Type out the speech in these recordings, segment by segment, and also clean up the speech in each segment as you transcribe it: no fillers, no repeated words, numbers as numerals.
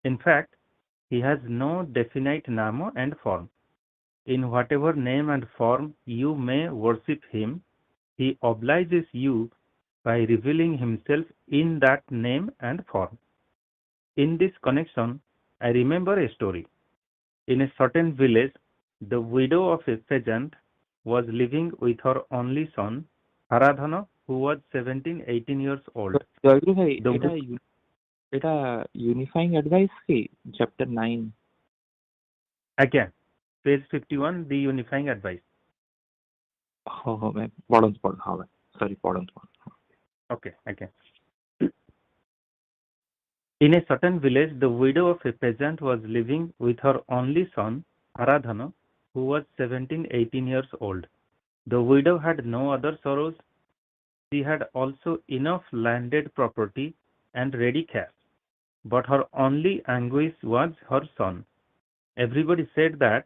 In fact, he has no definite name and form. In whatever name and form you may worship him, he obliges you by revealing himself in that name and form. In this connection, I remember a story. In a certain village, the widow of a peasant was living with her only son, Haradhana, who was 17-18 years old. জয়গুরু ভাই, The এটা এটা unifying advice কি chapter 9? again, page 51, the unifying advice. ভাই পড়ন্ত পড় হবে, sorry পড়ন্ত পড়। Okay, again. In a certain village, the widow of a peasant was living with her only son, Haradhana, who was 17-18 years old. The widow had no other sorrows. She had also enough landed property and ready cash. But her only anguish was her son. Everybody said that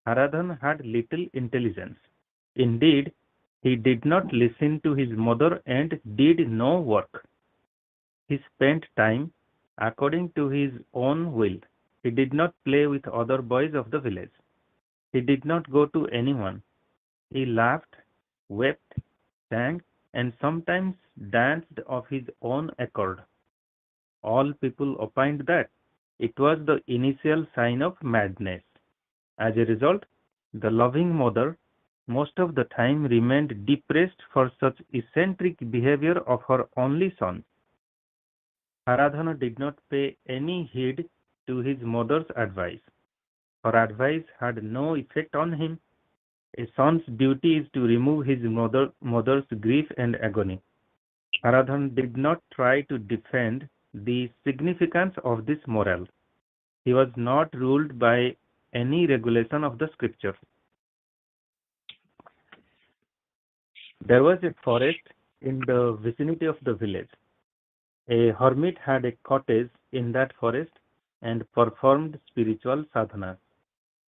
Haradhan had little intelligence. Indeed, he did not listen to his mother and did no work. He spent time according to his own will. He did not play with other boys of the village. He did not go to anyone. He laughed, wept, sang, and sometimes danced of his own accord. All people opined that it was the initial sign of madness. As a result, the loving mother most of the time remained depressed for such eccentric behavior of her only son. Haradhana did not pay any heed to his mother's advice. Her advice had no effect on him. A son's duty is to remove his mother's grief and agony. Haradhan did not try to defend the significance of this moral. He was not ruled by any regulation of the scripture. There was a forest in the vicinity of the village. A hermit had a cottage in that forest and performed spiritual sadhanas.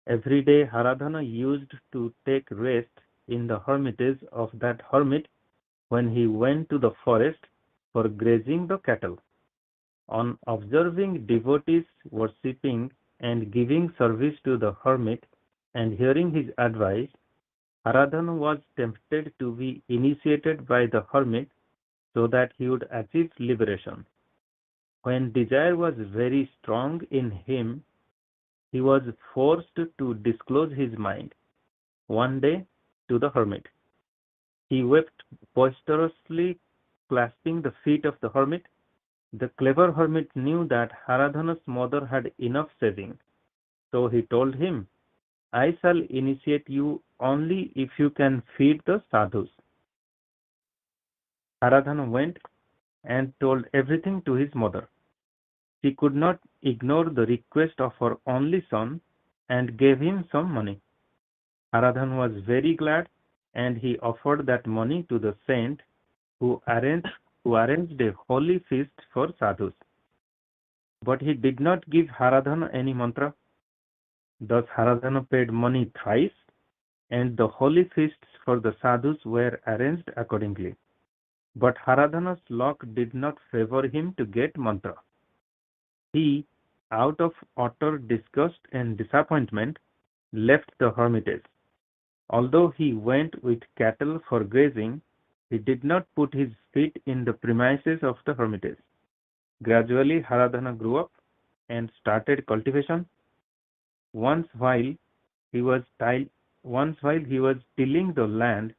Every day Haradhana used to take rest in the hermitage of that hermit when he went to the forest for grazing the cattle. On observing devotees worshipping and giving service to the hermit and hearing his advice, Haradhana was tempted to be initiated by the hermit so that he would achieve liberation. When desire was very strong in him, he was forced to disclose his mind one day to the hermit. He wept boisterously, clasping the feet of the hermit. The clever hermit knew that Haradhana's mother had enough saving, so he told him, I shall initiate you only if you can feed the sadhus. Haradhana went and told everything to his mother. She could not ignore the request of her only son and gave him some money. Haradhan was very glad, and he offered that money to the saint who arranged a holy feast for sadhus. But he did not give Haradhan any mantra. Thus Haradhana paid money thrice, and the holy feasts for the sadhus were arranged accordingly. But Haradhana's luck did not favor him to get mantra. He, out of utter disgust and disappointment, left the hermitage. Although he went with cattle for grazing, he did not put his feet in the premises of the hermitage. Gradually, Haradhana grew up and started cultivation. Once while he was tilling the land,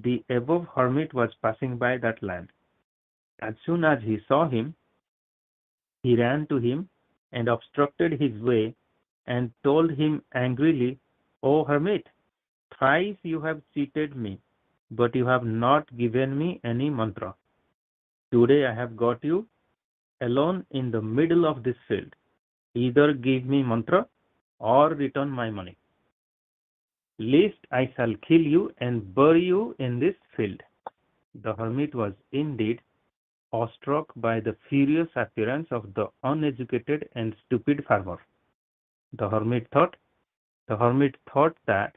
the above hermit was passing by that land. As soon as he saw him, he ran to him and obstructed his way and told him angrily, O hermit, thrice you have cheated me, but you have not given me any mantra. Today I have got you alone in the middle of this field. Either give me mantra or return my money. Lest I shall kill you and bury you in this field. The hermit was indeed awestruck by the furious appearance of the uneducated and stupid farmer. The hermit thought that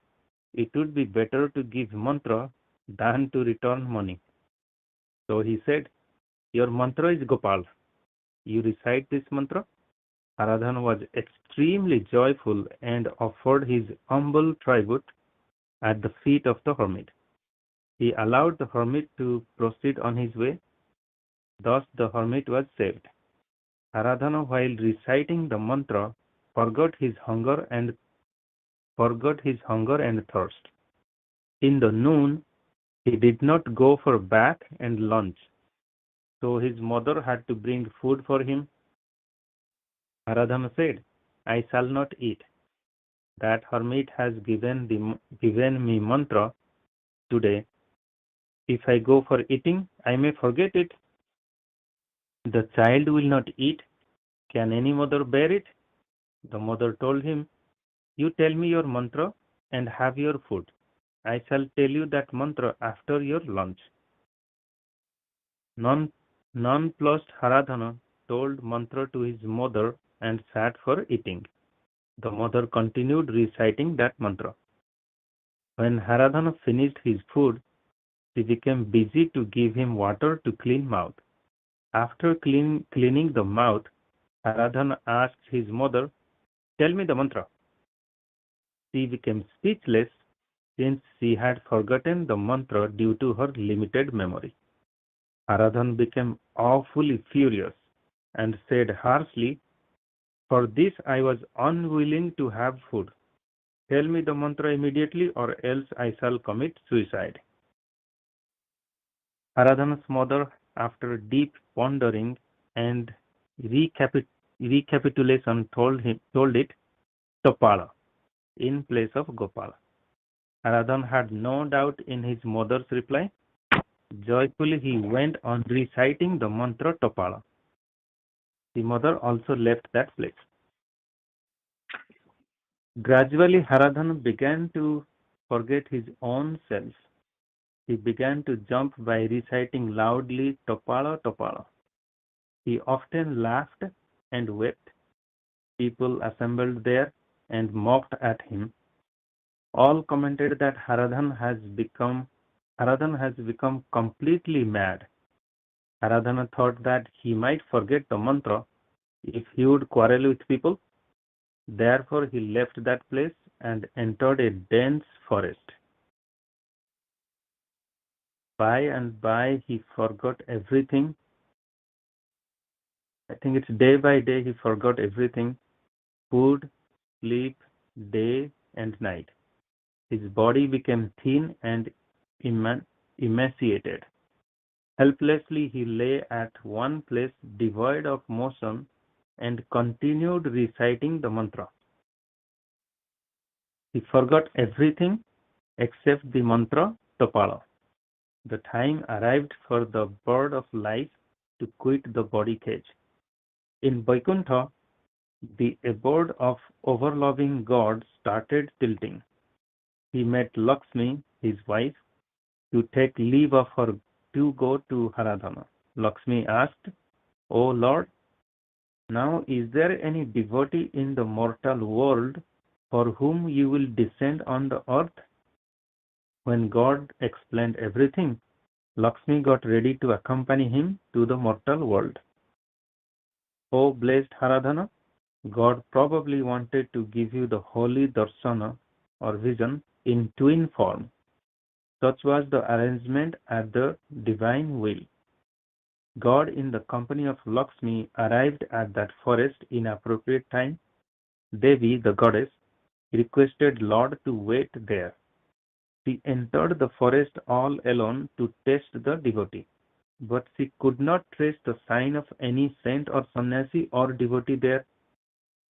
it would be better to give mantra than to return money. So he said, your mantra is Gopal. You recite this mantra, Haradhan was extremely joyful and offered his humble tribute at the feet of the hermit. He allowed the hermit to proceed on his way. Thus the hermit was saved. Haradhana, while reciting the mantra, forgot his hunger and thirst. In the noon, he did not go for bath and lunch, so his mother had to bring food for him. Haradhana said, "I shall not eat. That hermit has given me mantra today. If I go for eating, I may forget it. The child will not eat. Can any mother bear it?" The mother told him, "You tell me your mantra and have your food. I shall tell you that mantra after your lunch." Non Nonplussed, Haradhana told mantra to his mother and sat for eating. The mother continued reciting that mantra. When Haradhana finished his food, she became busy to give him water to clean mouth. After cleaning the mouth, Haradhana asked his mother, "Tell me the mantra." She became speechless since she had forgotten the mantra due to her limited memory. Haradhan became awfully furious and said harshly, "For this I was unwilling to have food. Tell me the mantra immediately or else I shall commit suicide." Haradhan's mother, after deep pondering and recapitulation, told it Topala in place of Gopala. Haradhan had no doubt in his mother's reply. Joyfully he went on reciting the mantra Topala. The mother also left that place. Gradually Haradhan began to forget his own self. He began to jump by reciting loudly Topala Topala. He often laughed and wept. People assembled there and mocked at him. All commented that Haradhan has become completely mad. Haradhana thought that he might forget the mantra if he would quarrel with people. Therefore, he left that place and entered a dense forest. By and by, he forgot everything. I think it's day by day he forgot everything: food, sleep, day, and night. His body became thin and emaciated. Helplessly, he lay at one place devoid of motion and continued reciting the mantra. He forgot everything except the mantra Topala. The time arrived for the bird of life to quit the body cage. In Vaikuntha, the abode of overloving God started tilting. He met Lakshmi, his wife, to take leave of her to go to Haradhana. Lakshmi asked, "O Lord, now is there any devotee in the mortal world for whom you will descend on the earth?" When God explained everything, Lakshmi got ready to accompany him to the mortal world. O blessed Haradhana, God probably wanted to give you the holy darsana or vision in twin form. Such was the arrangement at the divine will. God, in the company of Lakshmi, arrived at that forest in appropriate time. Devi, the goddess, requested Lord to wait there. She entered the forest all alone to test the devotee, but she could not trace the sign of any saint or sannyasi or devotee there.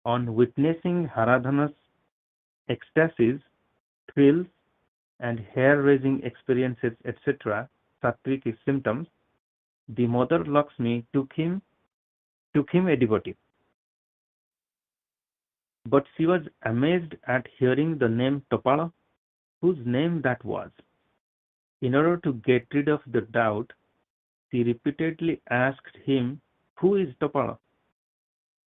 On witnessing Haradhana's ecstasies, thrills, and hair-raising experiences, etc., sattvic symptoms, the mother Lakshmi took him a devotee. But she was amazed at hearing the name Topala, whose name that was. In order to get rid of the doubt, she repeatedly asked him, "Who is Topala?"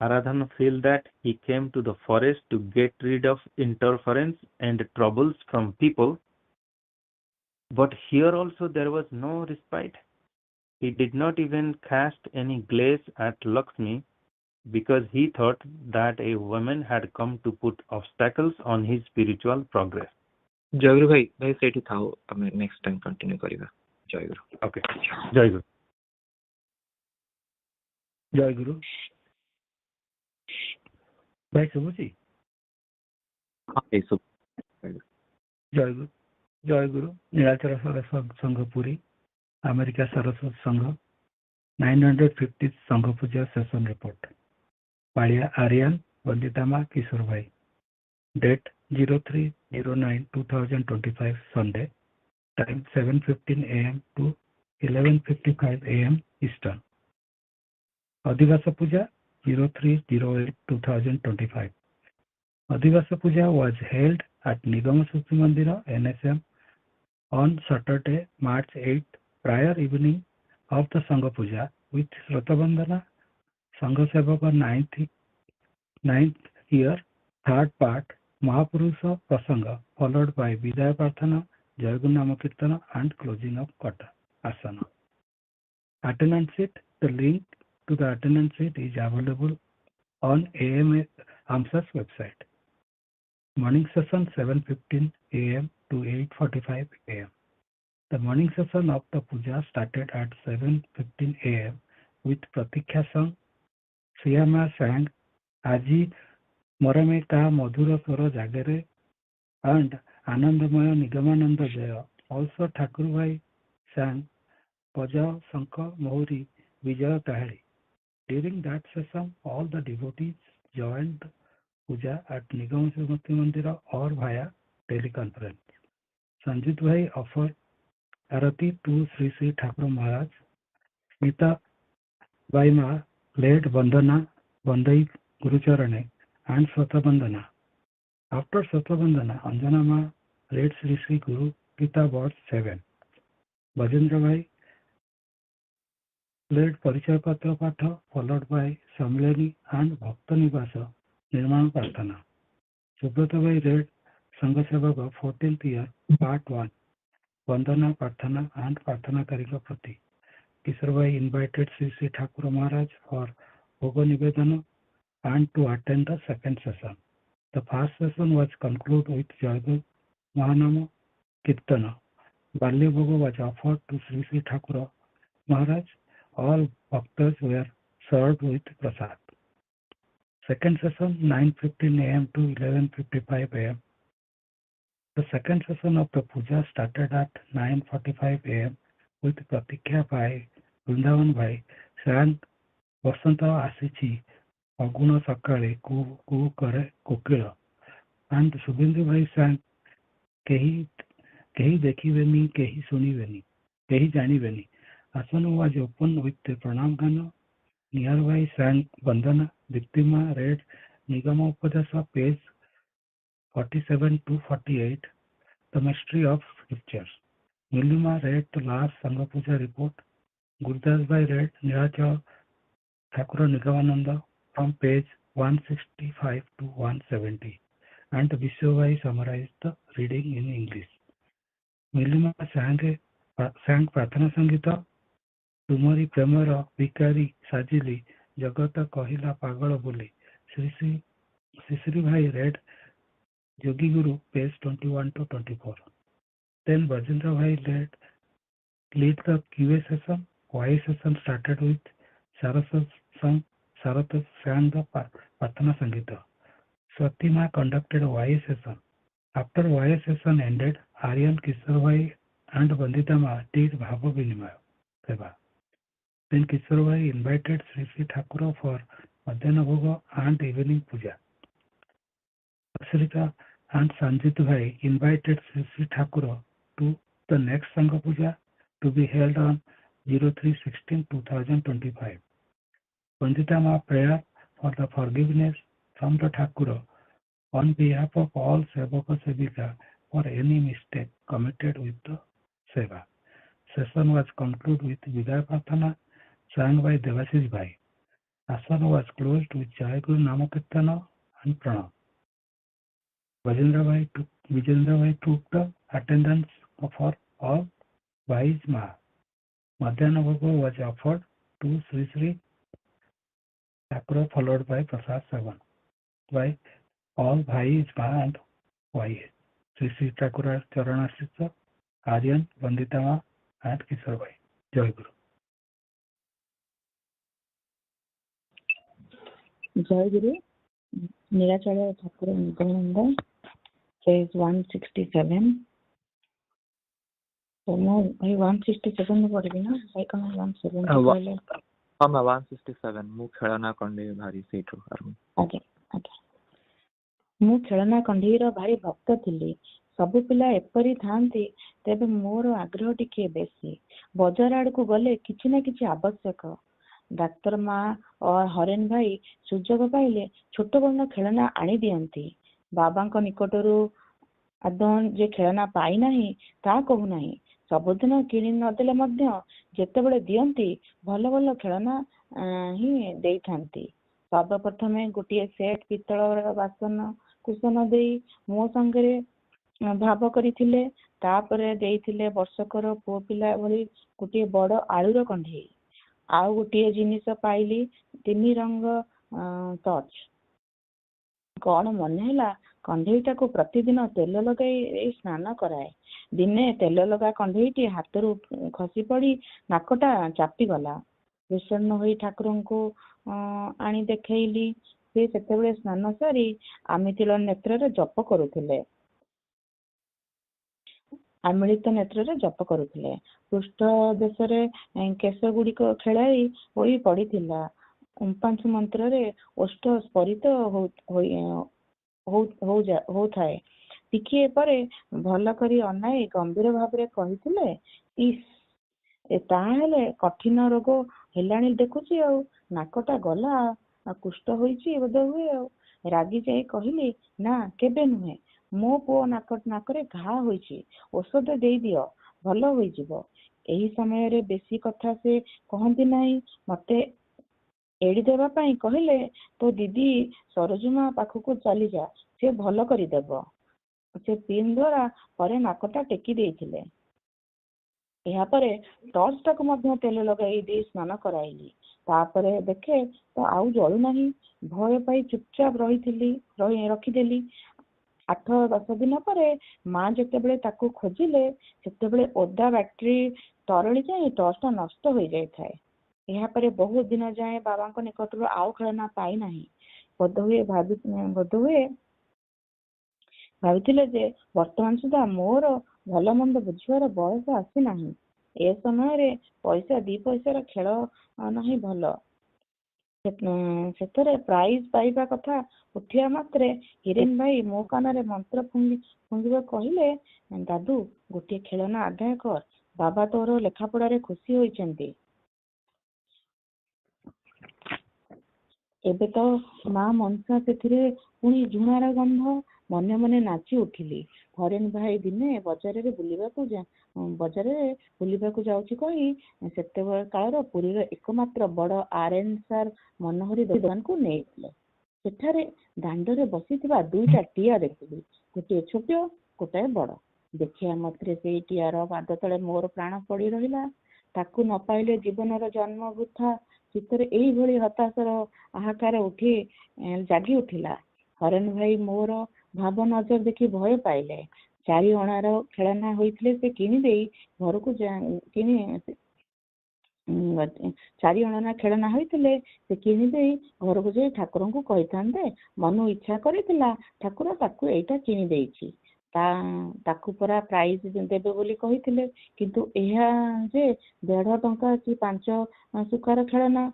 Aradhana felt that he came to the forest to get rid of interference and troubles from people, but here also there was no respite. He did not even cast any glance at Lakshmi, because he thought that a woman had come to put obstacles on his spiritual progress. ଜୟଗୁରୁ ଭାଇ ସେଇଠି ଥାଉ ଆମେ next time continue କରିବା। ଜୟଗୁରୁ। Okay. Jayaguru. ଜୟଗୁରୁ ଭାଇ ଶୁଭୁଛି? ହଁ ଏସବୁ ଜୟଗୁରୁ ଜୟଗୁରୁ ନୀଳାଚଳ ସରସ୍ୱତ ସଂଘ ପୁରୀ ଆମେରିକା ସରସ୍ୱତ ସଂଘ 950 ସଂଘ ପୂଜା ସେସନ ରିପୋର୍ଟ ପାଳିଆ ଆରିଆନ ବନ୍ଦିତାମା କିଶୋର ଭାଇ date 03/09/2025 Sunday time 7:15 AM to 11:55 AM Eastern Adivasa Puja 03/08/2025 Adivasa Puja was held at Nigama Suti Mandira NSM on Saturday, March 8, prior evening of the Sangha Puja with Shrotabandhana, Sangha Sevaka 9th year, third part, Mahapurusha Prasanga, followed by Vidaya Prarthana, Jayaguru Namakirtana and closing of Kata Asana. Attendance sheet. The link to the attendance sheet is available on AMSAS website. Morning session 7:15 AM to 8:45 AM. The morning session of the puja started at 7:15 AM with Pratiksha song. Siyama sang Aji Morame Ka Madhura Swara Jagare and Anandamaya Nigamananda Jaya. Also Thakur Bhai sang Pajao Sankha Mohuri Vijaya Tahari. During that session, all the devotees joined puja at Nigam Srimati Mandira or via teleconference. Sanjit Bhai offered Arati to Sri Sri Thakur Maharaj. Smita Baima led Bandai Gurucharane and Swatabandhana. After Swatabandhana, Anjana Ma led Sri Sri Guru Gita Verse 7. Bajendra Bhai led Parichaya Patra Patha followed by Samilani and Bhakta Nivasa Nirmana Prarthana. Subrata Bhai led Sangha Sevaka 14th year part 1 Vandana Prarthana and Prarthana Karika Prati. Kishore Bhai invited Sri Sri Thakur Maharaj for Bhoga Nivedana and to attend the second session. The first session was concluded with Jayaguru Mahanama Kirtana. Balya Bhoga was offered to Sri Sri Thakur Maharaj. All bhaktas were served with prasad. Second session 9:15 AM to 11:55 AM. The second session of the puja started at 9:45 AM with Pratiksha by Vrindavan Bhai sang Vasanta Asichi Aguna Sakale Ku Kare Kokila and Subindu Bhai sang Kehi Dekhiveni Kehi Suniveni Kehi Janiveni. Asana was opened with the Pranam Gana. Nihar Bhai sang Bandhana. Diptima read Nigama Upadasa page 47 to 48, The Mystery of Scriptures. Nilima read the last Sangha Puja report. Gurudas Bhai read Nilachal Thakur Nigamananda from page 165 to 170 and Vishwa Bhai summarized the reading in English. Nilima sang Prarthana Sangita ତୁମରି ପ୍ରେମର ଭିକାରୀ ସାଜିଲି ଜଗତ କହିଲା ପାଗଳ ବୋଲି. Sri Bhai read Jayaguru page 21 to 24. Then Bajendra Bhai lead the QA session. YA session started with Saraswata Sangha Prarthana Sangita. Swatima conducted YA session. After YA session ended, Aryan Kishore Bhai and Banditama did Bhava Vinimaya Seva. Then Kishore Bhai invited Sri Sri Thakur for Madhyana Bhoga and evening puja. Asrita and Sanjit Bhai invited Sri Sri Thakur to the next Sangha Puja to be held on 03/16/2025. Panditama prayer for the forgiveness from the Thakur on behalf of all Sevaka Sevika for any mistake committed with the Seva. Session was concluded with Vidaya Prarthana sang by Devashish Bhai. Asana was closed with Jayaguru Namakirtana and Pranam. Vijendra Bhai took the attendance for all Bhai's Ma. Madhyana Bhoga was offered to Sri Sri Thakur followed by Prasad Sawan, by all Bhais, Ma and Bhai. Sri Sri Thakur Charanashita, Aryan, Vanditama and Kishore Bhai. Jayaguru. Jayaguru, Nirachala Thakur Nityananda, page 167. So now, 167 पढ़ी ना, भाई कहाँ 170 पहले? हाँ मैं 167 मु खेलना कंडे भारी सेठो आगे मु खेलना कंढीर भारी भक्त थिली सबु पिला एपरी थांती तेबे मोर आग्रह टिके बेसी बजार आड़ को गले किछि ना किछि आवश्यक डाक्टर माँ और हरेन भाई सुजोग पाइले छोट बड़ खेलना आनी दियंती बाबांक निकटरू आदन जे खेलना पाई नाही ता कहू नाही सबुदिन किणी नदेले मध्य जेतेबेले दियंती भल भल खेलना ही देई थांती सर्वप्रथमे गोटे सेट पितल बासन कुसन देई मो संगे भाव करथिले तापरे देइथिले वर्षकर पुओ पिला भली गोटे बड़ आलूर कंढेई आउ गोटे जिनिस पाइली 3 रंग टच कौन मन है कंढेईटा को प्रतिदिन तेल लगाई स्नान कराए दिने तेल लगा कंढेईटी हाथ खसी पड़ी नाकटा चापी गला विषण्ण हो ठाकुर को आनी देखली से सेतेबेले स्नान सारी आमितिल नेत्र जप करुथिले आमिलित नेत्र जप करुथिले पृष्ठ देश केश गुड़िक खेलाई होई पड़िथिला पंच मंत्र रे ओष्ठ स्फरित हो थाए टिके परे भल करी अनाई गंभीर भाव रे कहिथिले इस ताहेले कठिन रोग हेलाणी देखुची आ नाकटा गला कुष्ठ होईची बोध हुए रागी जाई कहली ना केबे नुहे मो पुओ नाकरे घा होईची औषध देई दियो भल होई जिवो एही समय रे बेसी कथा से कहंती नाही मते एड़ी देवा पाई कहले तो दीदी सरोजुमा पाखको चली जा से भल करी देबो से पिन द्वारा परे नाकटा टेकी देइथिले एहा परे टॉर्च टाक मध्य तेल लगाई दे स्नान कराइली तापरे देखे तो आउ जळु नाही भय पाई चुपचाप रखिदेली 8-10 दिन परे माँ जेतेबेले ताकू खोजिले सेतेबेले ओदा बैटरी तरली जाए टॉर्चटा नष्ट हो जाए थाए एहा परे बहुत दिन जाए बाबा निकट आउ खेलना पाई नाही बोधहुए भाविथिले जे वर्तमान सुधा मोर भल मंद बुझिबार बयस आसी नाही ए समय रे पैसा 2 पैसार खेल नाही भल सेतरे प्राइज पाइबा कथा उठिया मात्रे हिरेन भाई मो कान मंत्र फुंगिबा कहले दादू गोटे खेलना आदाय कर बाबा तोर लेखापड़ा रे खुशी होइचंती एबे तो माँ मनसा से पुणी झुणार गंध मने मने नाची उठिली हरेन भाई दिने बजार बुलिबाकू जाउची कही सेतेबेल कालर पुरीर एकमात्र बड़ आरएनसार मनोहरी दुकान को नेइथिले सेठारे दांडरे बसिथिबा 2टा टिया देखिली गोटे छोट गोटे बड़ देखिया मात्रे से टियार पाद तले मोर प्राण पड़ी रहिला ताकू न पाइले जीवनर जन्म वृथा चित्तर एई भली हताशर आहाकार उठी जागी उठिला हरेन भाई मोर भाव नजर देखी भय पाइले 4 अणार खेलना होइथिले से किनी देई घर को किनी 4 अणार खेलना होइथिले से किनी देई घर को जाई ठाकुर को कहिथांते मनु इच्छा करिथिला ठाकुर ताकू एटा किनी देइछि ताकू परा प्राइज देबे बोली कहिथिले किंतु एहा जे 1.5 टंका कि 5 सुकार खेलना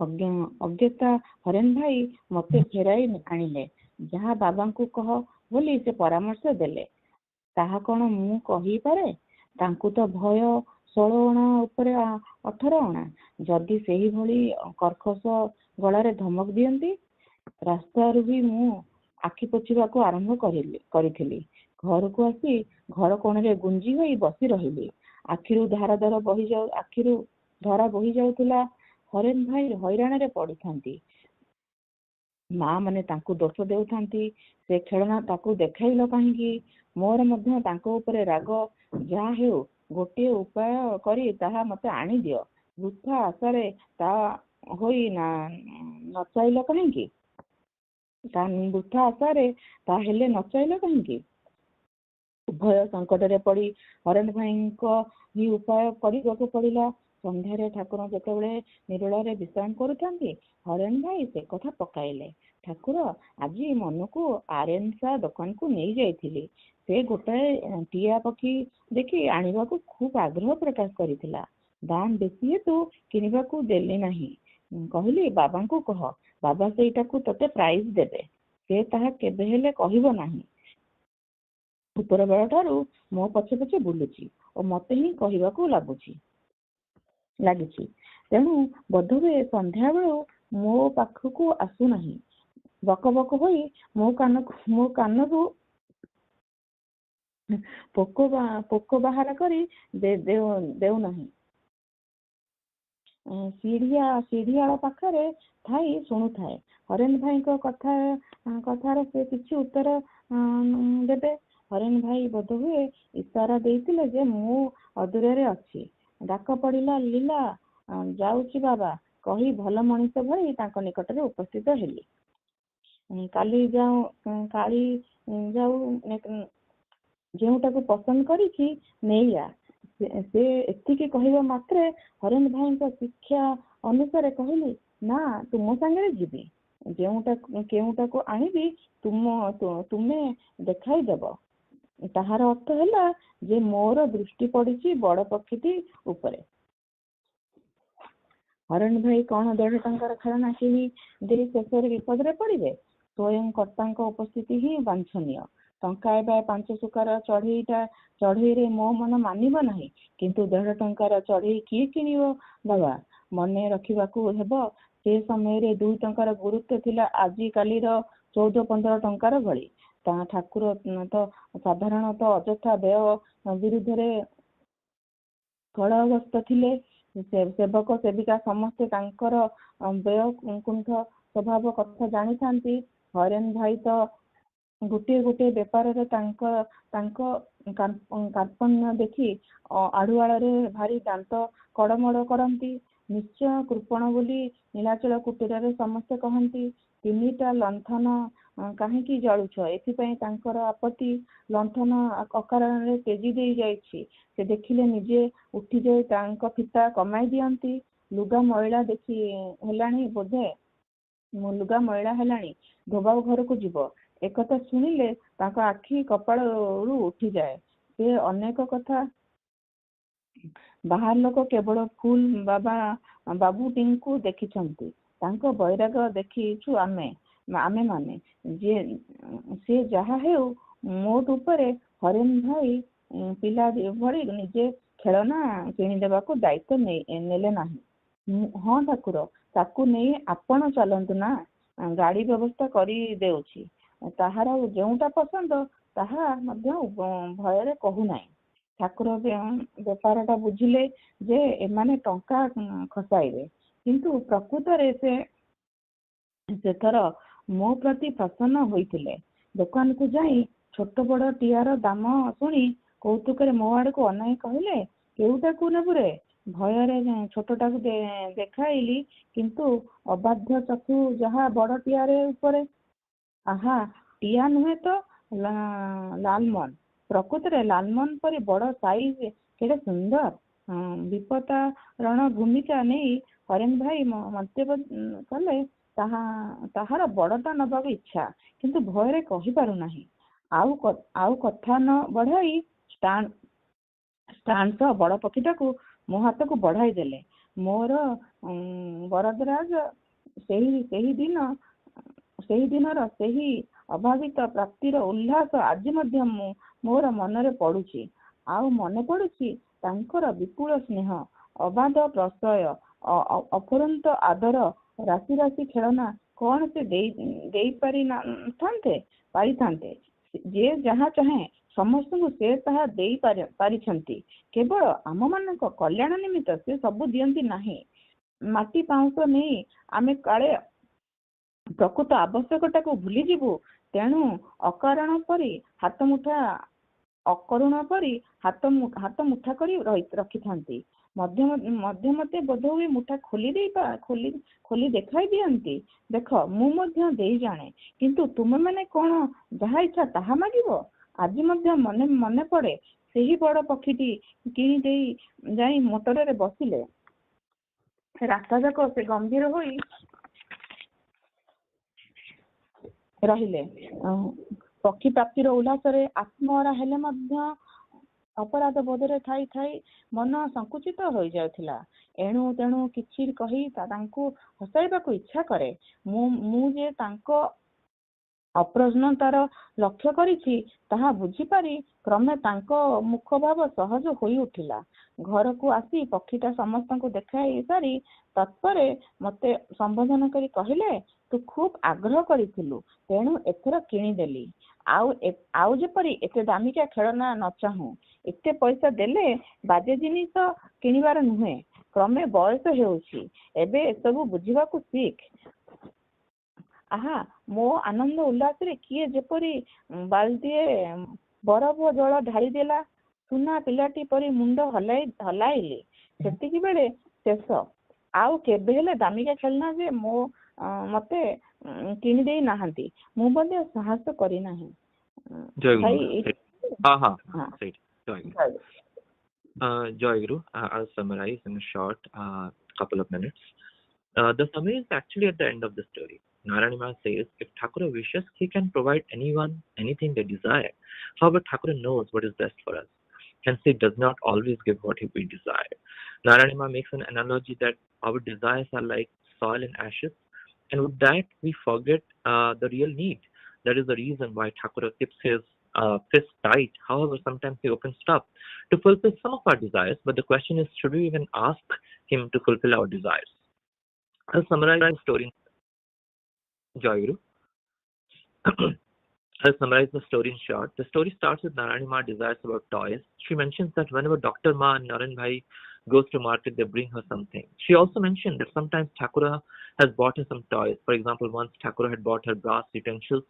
अज्ञता हरेन भाई मते फेराई आनिले जहाँ बाबा को कह बोली से परामर्श देले ताहा कौन मु कहि पारे तांकु तो भय 16 अणा उपरे 18 अणा जदि सेही भली कर्कश गलारे धमक दियंती रास्ता भी मु आखि पोछिबा को आरंभ करिथिली घर को आसी घर कोण रे गुंजी होई बसी रहिली आखिरु धारा बही जाउतला हरेन भाई हैरान रे पड़ी थांती माँ माने तांकु दोष देउथांती से खेलना ताकू देखाइल काहींकी मोर मध्य तांको उपरे राग जा हेउ गोटे उपाय करी ताहा मते आनी दियो वृथा आशारे ता ହୋଇ ନଚାଇଲ କାହିଁକି? ତା ବୃଥା ଆଶାରେ ତାହେଲେ ନଚାଇଲ କାହିଁକି? ଉଭୟ ସଙ୍କଟରେ ପଡ଼ି ହରେନ ଭାଇଙ୍କ ହିଁ ଉପାୟ କରିବାକୁ ପଡ଼ିଲା। ସନ୍ଧ୍ୟାରେ ଠାକୁର ଯେତେବେଳେ ନିରୋଳାରେ ବିଶ୍ରାମ କରୁଥାନ୍ତି, ହରେନ ଭାଇ ସେ କଥା ପକାଇଲେ। ଠାକୁର ଆଜି ମନକୁ ଆରେନ୍ସା ଦୋକାନକୁ ନେଇ ଯାଇଥିଲି। ସେ ଗୋଟାଏ ଟିଆ ପକ୍ଷୀ ଦେଖି ଆଣିବାକୁ ଖୁବ୍ ଆଗ୍ରହ ପ୍ରକାଶ କରିଥିଲା। ଦାମ ବେଶୀ ହେତୁ କିଣିବାକୁ ଦେଲି ନାହିଁ। କହିଲି ବାବାଙ୍କୁ କହ, ବାବା ସେଇଟାକୁ ତତେ ପ୍ରାଇଜ ଦେବେ। ସେ ତାହା କେବେ ହେଲେ କହିବ ନାହିଁ। ଉପର ବେଳ ଠାରୁ ମୋ ପଛେ ପଛେ ବୁଲୁଛି ଓ ମତେ ହିଁ କହିବାକୁ ଲାଗିଛି। ତେଣୁ ବୋଧହୁଏ ସନ୍ଧ୍ୟା ବେଳୁ ମୋ ପାଖକୁ ଆସୁନାହିଁ। ବକ ବକ ହୋଇ ମୋ କାନରୁ ପୋକ ବାହାର କରି ଦେଉନାହିଁ। ସିଢିଆଳ ପାଖରେ ଥାଇ ଶୁଣୁଥାଏ। ହରେନ ଭାଇଙ୍କ କଥାର ସେ କିଛି ଉତ୍ତର ଦେବେ। ହରେନ ଭାଇ ବୋଧହୁଏ ଇସାରା ଦେଇଥିଲେ ଯେ ମୁଁ ଅଦୂରରେ ଅଛି। ଡାକ ପଡ଼ିଲା, ଲୀଲା ଯାଉଛି ବାବା କହି ଭଲ ମଣିଷ ଭଳି ତାଙ୍କ ନିକଟରେ ଉପସ୍ଥିତ ହେଲି। କାଳି ଯାଉ ଯେଉଁଟାକୁ ପସନ୍ଦ କରିଛି ନେଇଆ। ସେ ଏତିକି କହିବା ମାତ୍ରେ ହରେନ ଭାଇଙ୍କ ଶିକ୍ଷା ଅନୁସାରେ କହିଲି, ନା ତୁମ ସାଙ୍ଗରେ ଯିବି। କେଉଁଟାକୁ ଆଣିବି ତୁମେ ଦେଖାଇ ଦେବ। ତାହାର ଅର୍ଥ ହେଲା ଯେ ମୋର ଦୃଷ୍ଟି ପଡ଼ିଛି ବଡ଼ ପକ୍ଷୀଟି ଉପରେ। ହରେନ ଭାଇ କ'ଣ 1.5 ଟଙ୍କାର ଖେଳନା କିଣି ଦେଇ ଶେଷରେ ବିପଦରେ ପଡ଼ିବେ? ସ୍ୱୟଂ କର୍ତ୍ତାଙ୍କ ଉପସ୍ଥିତି ହିଁ ବାଞ୍ଛନୀୟ। ଟଙ୍କାଏ ବା 5 ସୁକାର ଚଢ଼େଇରେ ମୋ ମନ ମାନିବ ନାହିଁ, କିନ୍ତୁ 1.5 ଟଙ୍କାର ଚଢ଼େଇ କିଏ କିଣିବ ବାବା? ମନେ ରଖିବାକୁ ହେବ, ସେ ସମୟରେ 2 ଟଙ୍କାର ଗୁରୁତ୍ୱ ଥିଲା ଆଜିକାଲିର 14-15 ଟଙ୍କାର ଭଳି। ଠାକୁର ତ ସାଧାରଣତଃ ଅଯଥା ବ୍ୟୟ ବିରୁଦ୍ଧରେ କଳହଗ୍ରସ୍ତ ଥିଲେ। ସେବକ ସେବିକା ସମସ୍ତେ ତାଙ୍କର ବ୍ୟୟକୁଣ୍ଠ ସ୍ୱଭାବ କଥା ଜାଣିଥାନ୍ତି। ହରେନ ଭାଇ ତ ଗୋଟିଏ ବେପାରରେ ତାଙ୍କ କାର୍ପଣ୍ୟ ଦେଖି ଆଢୁଆଳରେ ଭାରି ଦାନ୍ତ କଡ଼ମଡ଼ କରନ୍ତି। ନିଶ୍ଚୟ କୃପଣ ବୋଲି ନୀଳାଚଳ କୁଟୀରରେ ସମସ୍ତେ କହନ୍ତି। 3ଟା ଲଣ୍ଠନ କାହିଁକି ଜଳୁଛ? ଏଥିପାଇଁ ତାଙ୍କର ଆପତ୍ତି। ଲଣ୍ଠନ ଅକାରଣରେ ତେଜି ଦେଇ ଯାଇଛି। ସେ ଦେଖିଲେ ନିଜେ ଉଠିଯାଇ ତାଙ୍କ ଫିତା କମାଇ ଦିଅନ୍ତି। ଲୁଗା ମଇଳା ହେଲାଣି, ଧୋବା ଘରକୁ ଯିବ। ଏକଥା ଶୁଣିଲେ ତାଙ୍କ ଆଖି କପାଳରୁ ଉଠିଯାଏ। ସେ ଅନେକ କଥା ବାହାର ଲୋକ କେବଳ ଫୁଲ ବାବୁଟିଙ୍କୁ ଦେଖିଛନ୍ତି, ତାଙ୍କ ବୈରାଗ ଦେଖିଛୁ ଆମେମାନେ। ସେ ଯାହା ହେଉ, ମୋଟ ଉପରେ ହରେନ ଭାଇ ପିଲା ଭଳି ନିଜେ ଖେଳନା କିଣିଦେବାକୁ ଦାୟିତ୍ୱ ନେଲେ ନାହିଁ। ହଁ ଠାକୁର, ତାକୁ ନେଇ ଆପଣ ଚାଲନ୍ତୁ ନା, ଗାଡ଼ି ବ୍ୟବସ୍ଥା କରିଦେଉଛି। ତାହାର ଯେଉଁଟା ପସନ୍ଦ ତାହା ମଧ୍ୟ ଭୟରେ କହୁନାହିଁ। ଠାକୁର ବେପାରଟା ବୁଝିଲେ ଯେ ଏମାନେ ଟଙ୍କା ଖସାଇବେ, କିନ୍ତୁ ପ୍ରକୃତରେ ସେଥର ମୋ ପ୍ରତି ପ୍ରସନ୍ନ ହୋଇଥିଲେ। ଦୋକାନକୁ ଯାଇ ଛୋଟ ବଡ଼ ଟିଆର ଦାମ ଶୁଣି କୌତୁକରେ ମୋ ଆଡ଼କୁ ଅନାଇ କହିଲେ, କେଉଁଟାକୁ ନେବୁରେ? ଭୟରେ ଛୋଟଟାକୁ ଦେଖାଇଲି, କିନ୍ତୁ ଅବାଧ୍ୟ ଚକ୍ଷୁ ଯାହା ବଡ଼ ଟିଆରେ ଉପରେ। ଆହା, ଟିଆ ନୁହେଁ ତ, ଲାଲମନ। ପ୍ରକୃତରେ ଲାଲମନ ପରି ବଡ଼ ସାଇଜ, କେଡ଼େ ସୁନ୍ଦର। ବିପଦାରଣ ଭୂମିକା ନେଇ ହରେନ ଭାଇ ମନ୍ତବ୍ୟ କଲେ, ତାହାର ବଡ଼ଟା ନେବାକୁ ଇଚ୍ଛା, କିନ୍ତୁ ଭୟରେ କହିପାରୁନାହିଁ। ଆଉ କଥା ନ ବଢ଼ାଇ ଷ୍ଟାଣ୍ଡ ସହ ବଡ଼ ପକ୍ଷୀଟାକୁ ମୋ ହାତକୁ ବଢ଼ାଇ ଦେଲେ। ମୋର ବରଦରାଜ ସେହିଦିନର ସେହି ଅଭାବିତ ପ୍ରାପ୍ତିର ଉଲ୍ଲାସ ଆଜି ମଧ୍ୟ ମୋର ମନରେ ପଡ଼ୁଛି। ଆଉ ମନେ ପଡ଼ୁଛି ତାଙ୍କର ବିପୁଳ ସ୍ନେହ, ଅବାଧ ପ୍ରଶ୍ରୟ, ଅଫୁରନ୍ତ ଆଦର। ରାଶି ରାଶି ଖେଳନା କ'ଣ ସେ ପାରିଥାନ୍ତେ? ଯେ ଯାହା ଚାହେଁ ସମସ୍ତଙ୍କୁ ସେ ତାହା ଦେଇ ପାରିଛନ୍ତି। କେବଳ ଆମମାନଙ୍କ କଲ୍ୟାଣ ନିମିତ୍ତ ସେ ସବୁ ଦିଅନ୍ତି ନାହିଁ। ମାଟି ପାଉଁଶ ନେଇ ଆମେ କାଳେ ପ୍ରକୃତ ଆବଶ୍ୟକତାକୁ ଭୁଲିଯିବୁ, ତେଣୁ ଅକରୁଣ ପରି ହାତ ମୁଠା କରି ରଖିଥାନ୍ତି। मध्य मते बोधहुए मुठा खोली देखाई दियंती। देख मु मध्य देई जाने, किंतु तुमे माने कोन जहा इच्छा ताहा मागिबो? आज मध्य मने मने पड़े सेही बड़ पक्षीटी किणी देई जाई मोटर रे बसिले। रास्ता जाक से गंभीर होई रहिले। पक्षी प्राप्तिर उल्लासरे आत्महरा हेले मध्य अपराध बोधरे थाई थाई मन संकुचित हो जाउथिला। एणु तेणु किछि कही तांको हसाइबाकू इच्छा करे। मु जे तांको अप्रश्नतार लक्ष्य करिछि ताहा बुझी पारी क्रमे तांको मुख भाव सहज होई उठिला। घर को आसी पक्षीटा समस्त को देखाई सारी तत्परे मते संबोधन करी कहिले, तू खूब आग्रह करिथिलु तेणु एथर किणी देली। आउ जेपरी एते दामिका खेळना न चाहू। एते पैसा देले बाजे जिनिस किणिबार नुहे। क्रमे बयस हेउछि, एबे एसबु बुझिबाकू सीख। आहा मो आनंद उल्लास रे किए जेपरी बाल्टीए बरफ जल ढाली देला। सुना पिलाटी परी मुंड हलाइली। सेतिकी बेले शेष। आउ केबे हेले दामिका खेलना जे मो मते किणी देई नाहंती। मु बंदे साहस करी नाही। Jayaguru, I'll summarize in a short couple of minutes. The summary is actually at the end of the story. Naranima says, if Thakura wishes, he can provide anyone anything they desire. However, Thakura knows what is best for us. Hence, he does not always give what we desire. Naranima makes an analogy that our desires are like soil and ashes, and with that, we forget the real need. That is the reason why Thakura keeps his fist tight. However, sometimes he opens up to fulfill some of our desires, but the question is, should we even ask him to fulfill our desires? I'll summarize the story. Jayaguru. I'll summarize the story in short. The story starts with Naranima desires about toys. She mentions that whenever Dr. Ma and Naran Bhai goes to market, they bring her something. She also mentioned that sometimes Thakura has bought her some toys. For example, once Thakura had bought her brass utensils,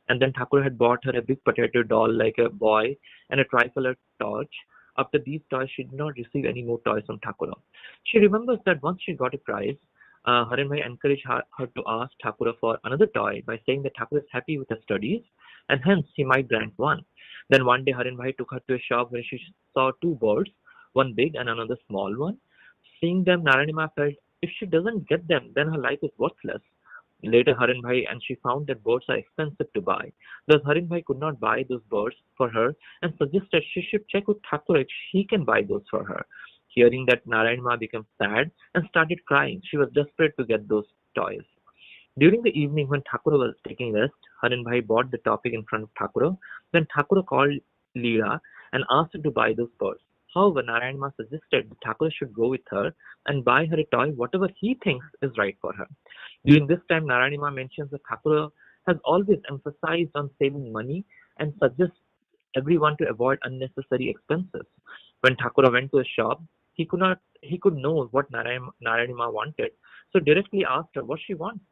and then Thakura had bought her a big potato doll like a boy and a tricolored torch. After these toys, she did not receive any more toys from Thakura. She remembers that once she got a prize, Haran Bhai encouraged her to ask Thakura for another toy by saying that Thakura is happy with her studies and hence he might grant one. Then one day Haran Bhai took her to a shop where she saw two birds, one big and another small one. Seeing them, Naranima felt if she doesn't get them, then her life is worthless. Later, Haran Bhai and she found that birds are expensive to buy. Thus, Haran Bhai could not buy those birds for her and suggested she should check with Thakura if he can buy those for her. Hearing that, Naranima became sad and started crying. She was desperate to get those toys. During the evening when Thakura was taking rest, Haran Bhai bought the topic in front of Thakura. Then Thakura called Leela and asked her to buy those birds. However, Narayanma suggested that Thakura should go with her and buy her a toy, whatever he thinks is right for her. During this time, Narayanma mentions that Thakura has always emphasized on saving money and suggests everyone to avoid unnecessary expenses. When Thakura went to a shop, he could know what Narayanma wanted, so directly asked her what she wants.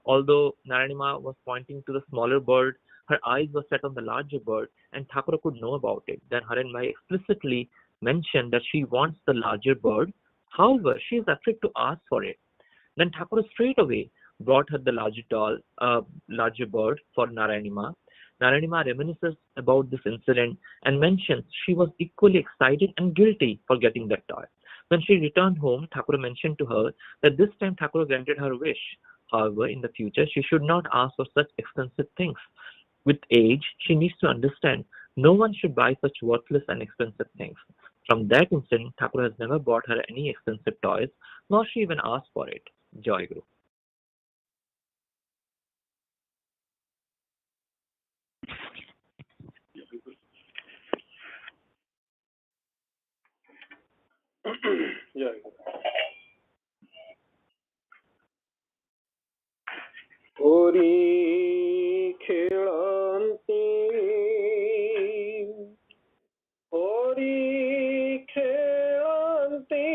Although Narayanma was pointing to the smaller bird, her eyes were set on the larger bird, and Thakura could know about it. Then Haran Bhai explicitly mentioned that she wants the larger bird. However, she is afraid to ask for it. Then Thakura straight away brought her the larger bird for Narayanma. Narayanma reminisces about this incident and mentions she was equally excited and guilty for getting that toy. When she returned home, Thakura mentioned to her that this time Thakura granted her wish. However, in the future, she should not ask for such expensive things. With age, she needs to understand no one should buy such worthless and expensive things. From that instant, Thakura has never bought her any expensive toys, nor she even asked for it. Jayaguru. होरी खेळंती होरी खेळंती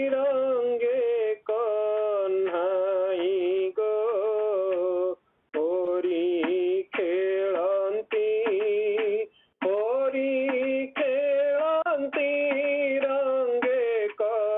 रंगे कन्हाई गो होरी खेळंती रंगे कन्हाई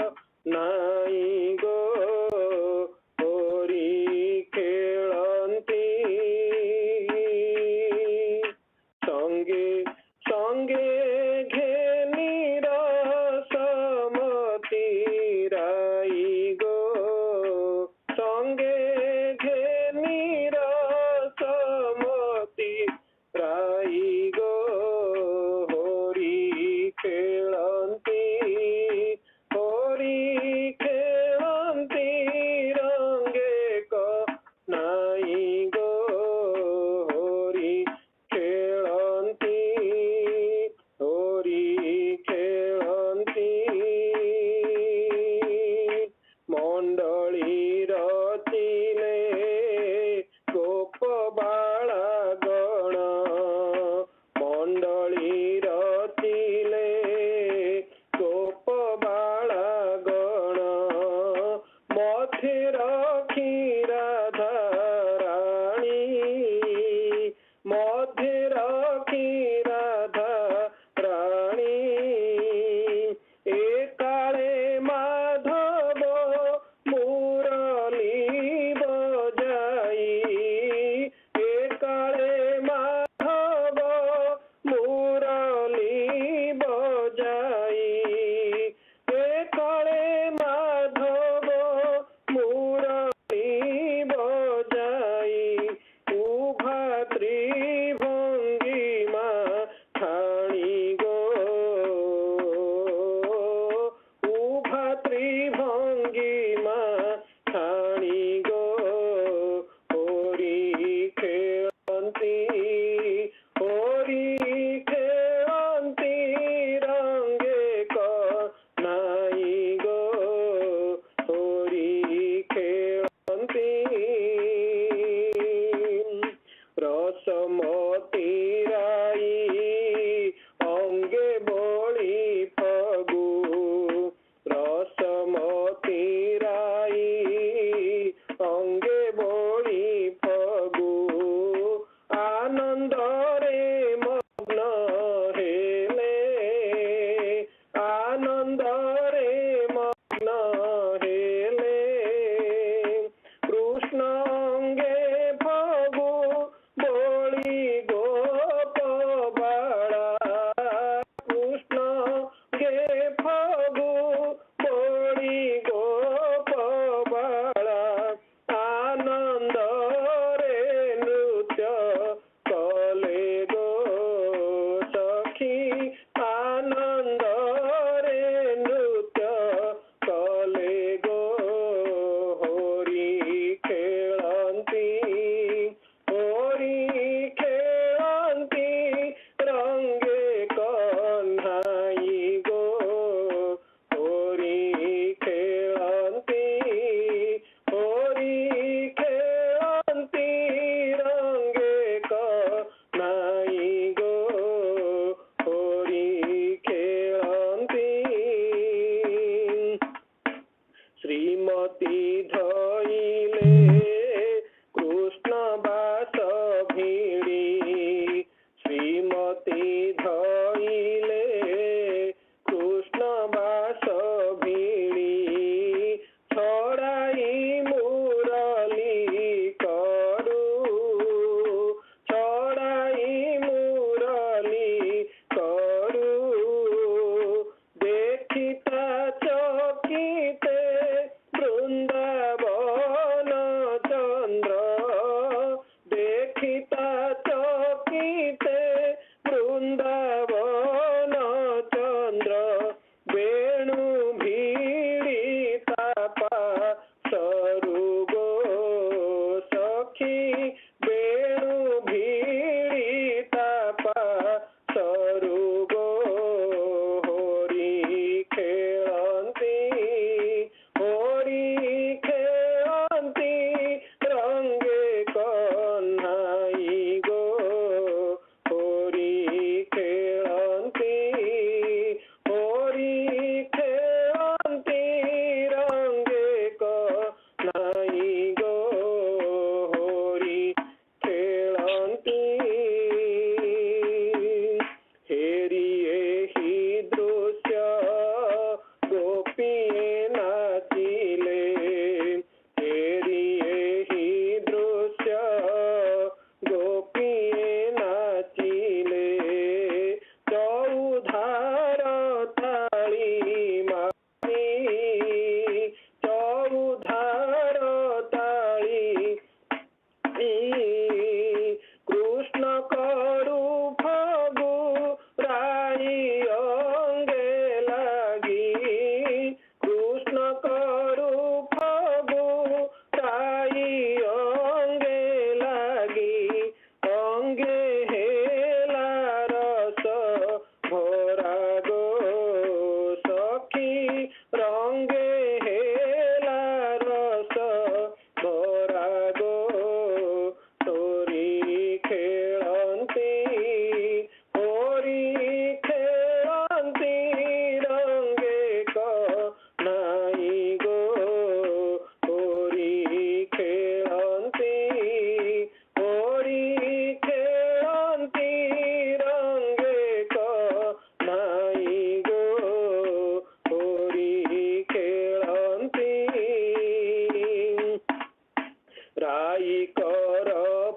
राई कर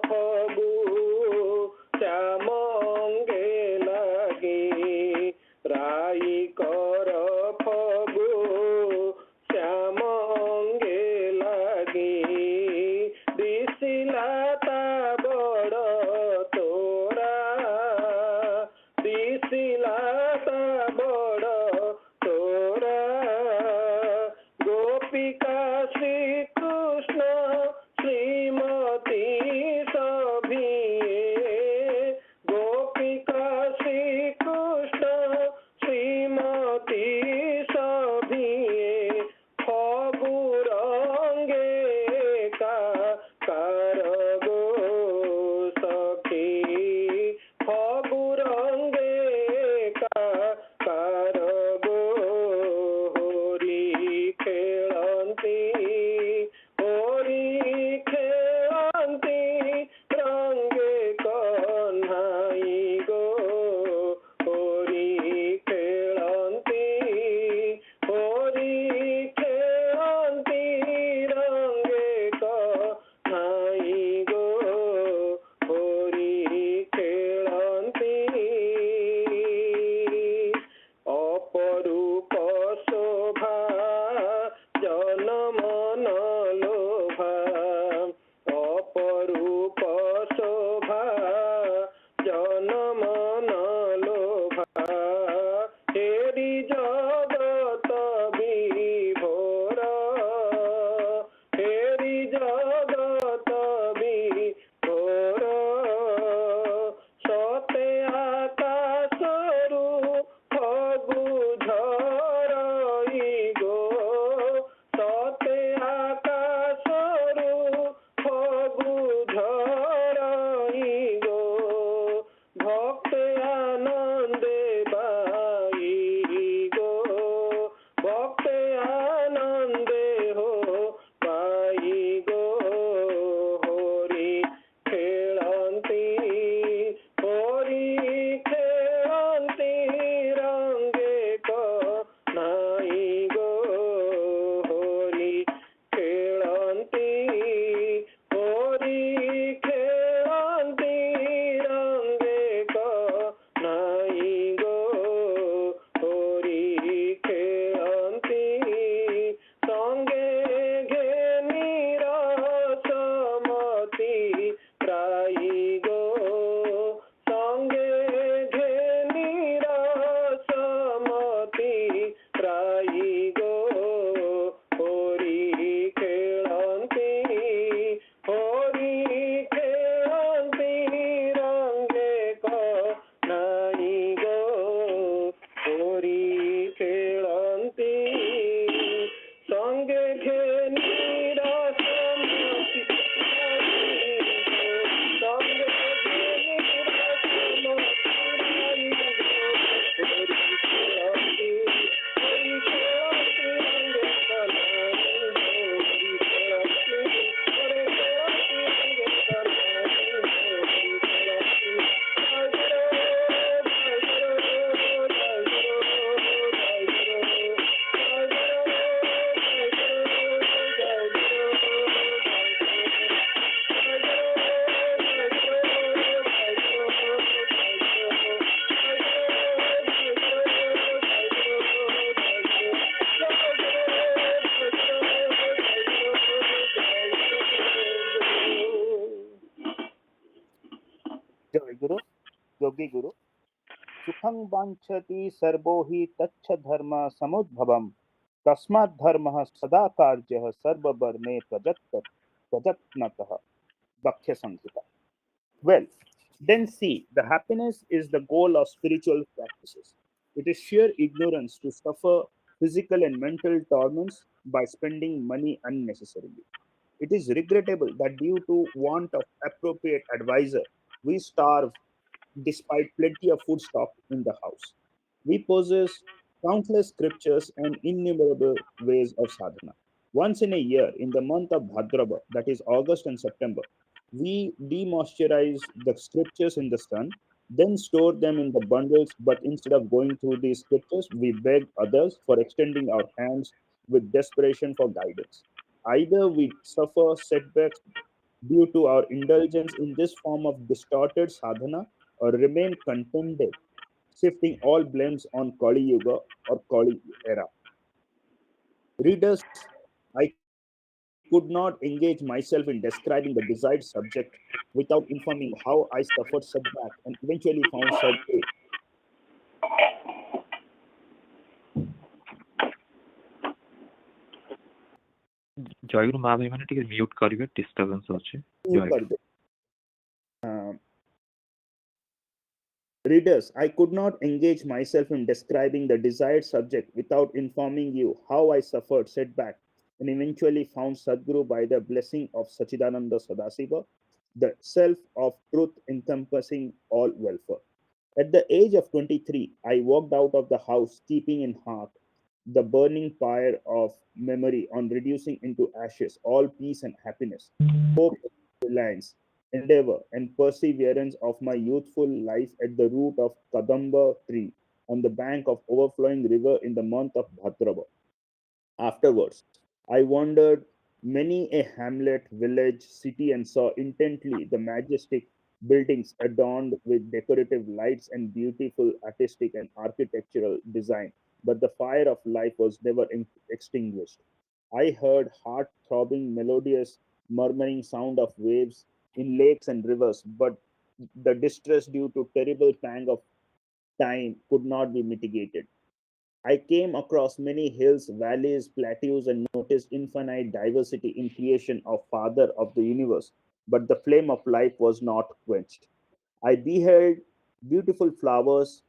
फगु श्यामंगे लगे राई कर फगु श्यामंगे लगे दिसिलाता बड़ तोरा दिसिलाता बड़ तोरा गोपिका श्री कृष्ण श्रीमती सभिये गोपिका श्री कृष्ण श्रीमती सभिये फगु रंगे का कारगो सखी फगु रंगे का कारगो होरी खेलंती रंगे कन्हाई गो होरी खेलंती रंगे कन्हाई गो होरी खेलंती अपरूप शोभा जनमन लोभा अपरूप शोभा जनमन लोभा हेरी जगत विभोर हेरी जगत विभोर सते आकाशरू फगु झरई गो सते आकाशरू फगु झरई गो भक्त आनंदे बाई गो भक्त आनंदे हो बाई गो होरी खेलंती रंगे कन्हाई गो होरी खेलंती रंगे कन्हाई गो होरी खेलंती संगे घेनी रसमती राई गो संगे घेनी रसमती राई गो होरी खेलंती रंगे कन्हाई गो होरी खेलंती संगे घेनी रसमती संगे घेनी रसमती होरी खेलंती रंगे कन्हाई होरी खेलंती रंगे कन्हाई होरी खेलंती Jayaguru, Yogi Guru, Sukhang Vanchati Sarbo hi Taccha Dharma Samudbhavam Tasmat Dharma Sada Karjah Sarva Barne Prajatnatah Bhakhya Sankita. Well, then see, the happiness is the goal of spiritual practices. It is sheer ignorance to suffer physical and mental torments by spending money unnecessarily. It is regrettable that due to want of appropriate advisor, we starve despite plenty of food stock in the house. We possess countless scriptures and innumerable ways of sadhana. Once in a year, in the month of Bhadrava, that is August and September, we demoisturize the scriptures in the sun, then store them in the bundles. But instead of going through these scriptures, we beg others for extending our hands with desperation for guidance. Either we suffer setbacks due to our indulgence in this form of distorted sadhana, or remain contented, shifting all blames on Kali Yuga or Kali era. Readers, I could not engage myself in describing the desired subject without informing how I suffered setback and eventually found Sadguru. ଜୟଗୁରୁ ମା ଭାଇ ମାନେ ଟିକେ mute କରିବେ, disturbance ହଉଛି। ଜୟଗୁରୁ। Readers, I could not engage myself in describing the desired subject without informing you how I suffered setback and eventually found Sadguru by the blessing of Sachidananda Sadasiva, the self of truth encompassing all welfare. At the age of 23, I walked out of the house keeping in heart the burning fire of memory on reducing into ashes all peace and happiness, hope, reliance, endeavor, and perseverance of my youthful life at the root of Kadamba tree on the bank of overflowing river in the month of Bhadrava. Afterwards, I wandered many a hamlet, village, city, and saw intently the majestic buildings adorned with decorative lights and beautiful artistic and architectural design. But the fire of life was never extinguished. I heard heart throbbing, melodious, murmuring sound of waves in lakes and rivers, but the distress due to terrible pang of time could not be mitigated. I came across many hills, valleys, plateaus, and noticed infinite diversity in creation of Father of the universe, but the flame of life was not quenched. I beheld beautiful flowers,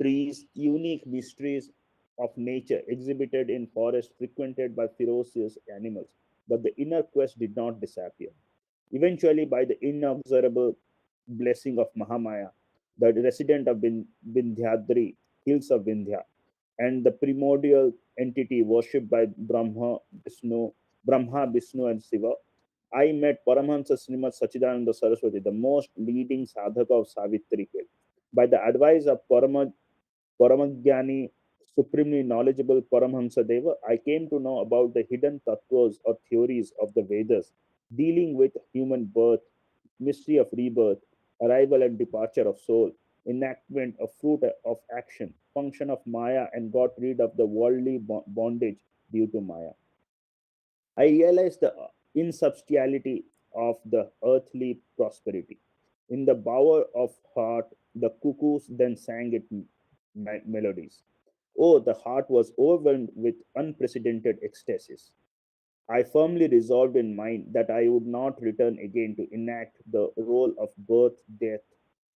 trees, unique mysteries of nature exhibited in forests frequented by ferocious animals, but the inner quest did not disappear. Eventually, by the inexorable blessing of Mahamaya, the resident of Vindhyadri, hills of Vindhya, and the primordial entity worshipped by Brahma, Vishnu, and Shiva, I met Paramahansa Srimad Sachidananda Saraswati, the most leading sadhaka of Savitri field. By the advice of Paramagyani, supremely knowledgeable Paramahansa Deva, I came to know about the hidden tattvas or theories of the Vedas dealing with human birth, mystery of rebirth, arrival and departure of soul, enactment of fruit of action, function of Maya, and got rid of the worldly bondage due to Maya. I realized the insubstantiality of the earthly prosperity. In the bower of heart, the cuckoos then sang its melodies. Oh, the heart was overwhelmed with unprecedented ecstasies. I firmly resolved in mind that I would not return again to enact the role of birth, death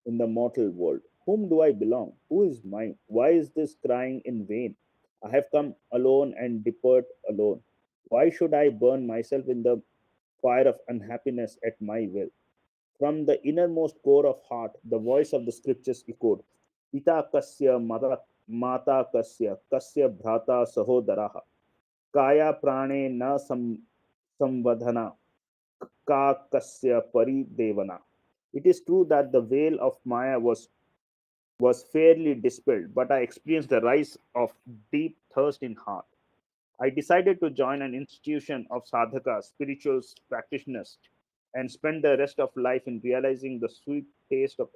in the mortal world. Whom do I belong? Who is mine? Why is this crying in vain? I have come alone and depart alone. Why should I burn myself in the fire of unhappiness at my will? From the innermost core of heart, the voice of the scriptures echoed, Pita kasya mata kasya kasya bhrata sahodaraha kaya prane na samvadhana ka kasya paridevana. It is true that the veil of Maya was fairly dispelled, but I experienced the rise of deep thirst in heart. I decided to join an institution of sadhakas, spiritual practitioners, and spend the rest of life in realizing the sweet taste of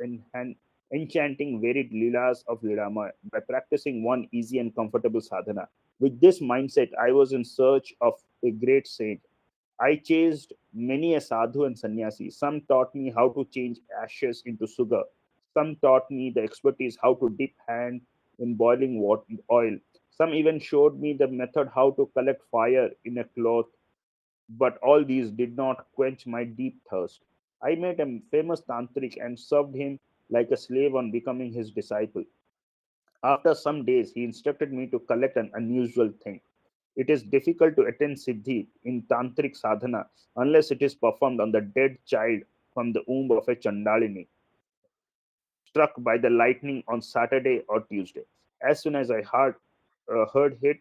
enchanting varied leelas of Lidama by practicing one easy and comfortable sadhana. With this mindset, I was in search of a great saint. I chased many a sadhu and sannyasi. Some taught me how to change ashes into sugar. Some taught me the expertise how to dip hand in boiling water, oil. Some even showed me the method how to collect fire in a cloth, but all these did not quench my deep thirst. I met a famous tantric and served him like a slave on becoming his disciple. After some days, he instructed me to collect an unusual thing. It is difficult to attain siddhi in tantric sadhana unless it is performed on the dead child from the womb of a chandalini, struck by the lightning on Saturday or Tuesday. As soon as I heard it,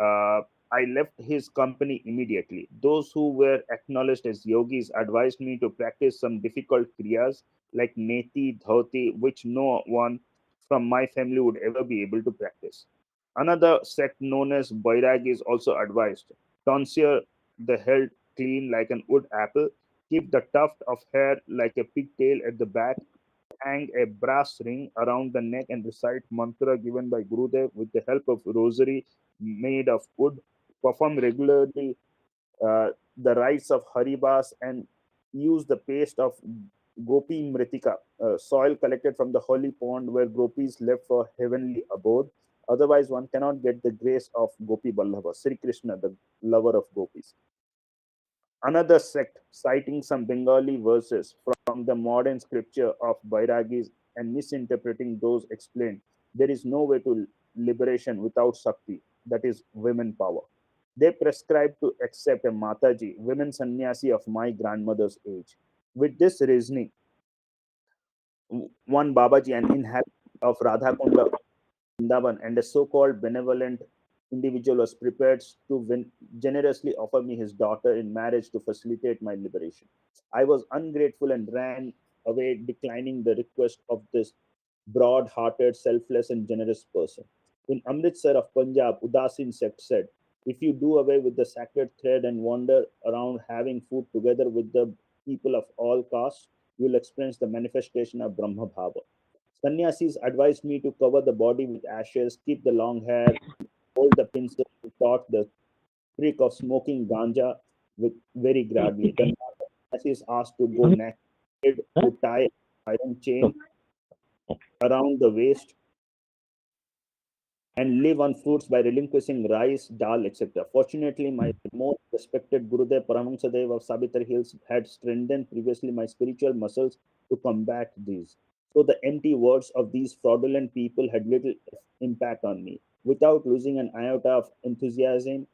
uh, I left his company immediately. Those who were acknowledged as yogis advised me to practice some difficult kriyas like neti, dhoti, which no one from my family would ever be able to practice. Another sect known as Bairagis also advised tonsure the held clean like an wood apple, Keep the tuft of hair like a pigtail at the back. Hang a brass ring around the neck and recite mantra given by Gurudev with the help of rosary made of wood. Perform regularly the rites of Haribas and use the paste of Gopi Mritika, soil collected from the holy pond where gopis left for heavenly abode. Otherwise, one cannot get the grace of Gopi Ballabha, Sri Krishna, the lover of gopis. Another sect citing some Bengali verses from the modern scripture of Bairagis and misinterpreting those explained there is no way to liberation without Shakti, that is, women power. They prescribe to accept a Mataji, women sannyasi of my grandmother's age. With this reasoning, one Babaji, an inhabitant of Radhakunda, Vrindavan, and a so-called benevolent individual was prepared to generously offer me his daughter in marriage to facilitate my liberation. I was ungrateful and ran away, declining the request of this broad-hearted, selfless, and generous person. In Amritsar of Punjab, Udasin sect said, "If you do away with the sacred thread and wander around having food together with the people of all castes, you will experience the manifestation of Brahma Bhava." Sannyasis advised me to cover the body with ashes, keep the long hair, hold the pincers, and taught the trick of smoking ganja with very gladly. The sannyasis asked to go naked, to tie an iron chain around the waist, and live on fruits by relinquishing rice, dal, etc. Fortunately, my most respected Gurudev Paramahansadev of Sabitar Hills had strengthened previously my spiritual muscles to combat these. So the empty words of these fraudulent people had little impact on me. Without losing an iota of enthusiasm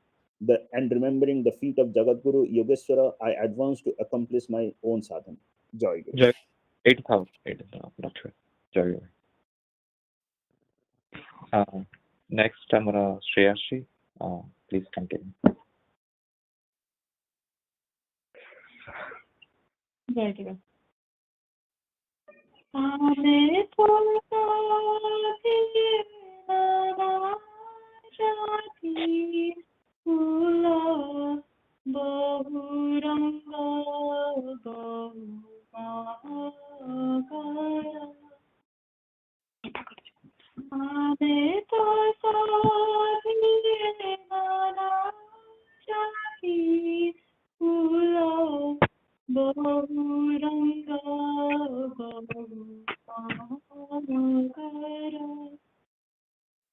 and remembering the feet of Jagadguru Yogeshwara, I advanced to accomplish my own sadhana. Joy Guru. Jay, 8,000. Doctor. Jay. Next, Shreyashi. Please continue. Very good. Aame jati pula bahuranga bahumagara. Aame jati pula bahuranga bahumagara.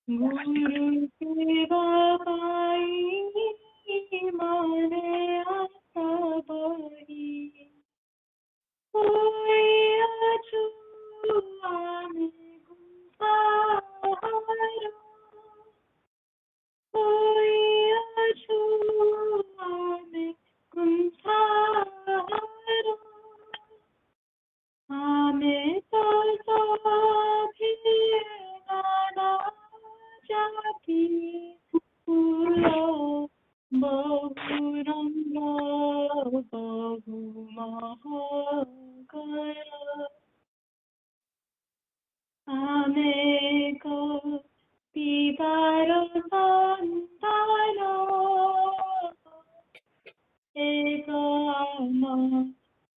Guru seva pai mane aasa bahi. Koi achu ame kumpara. Koi achu ame kumpara. Ame tata bhirana jati pula bahuranga bahumagara. Ame ko pibaro santano eko ama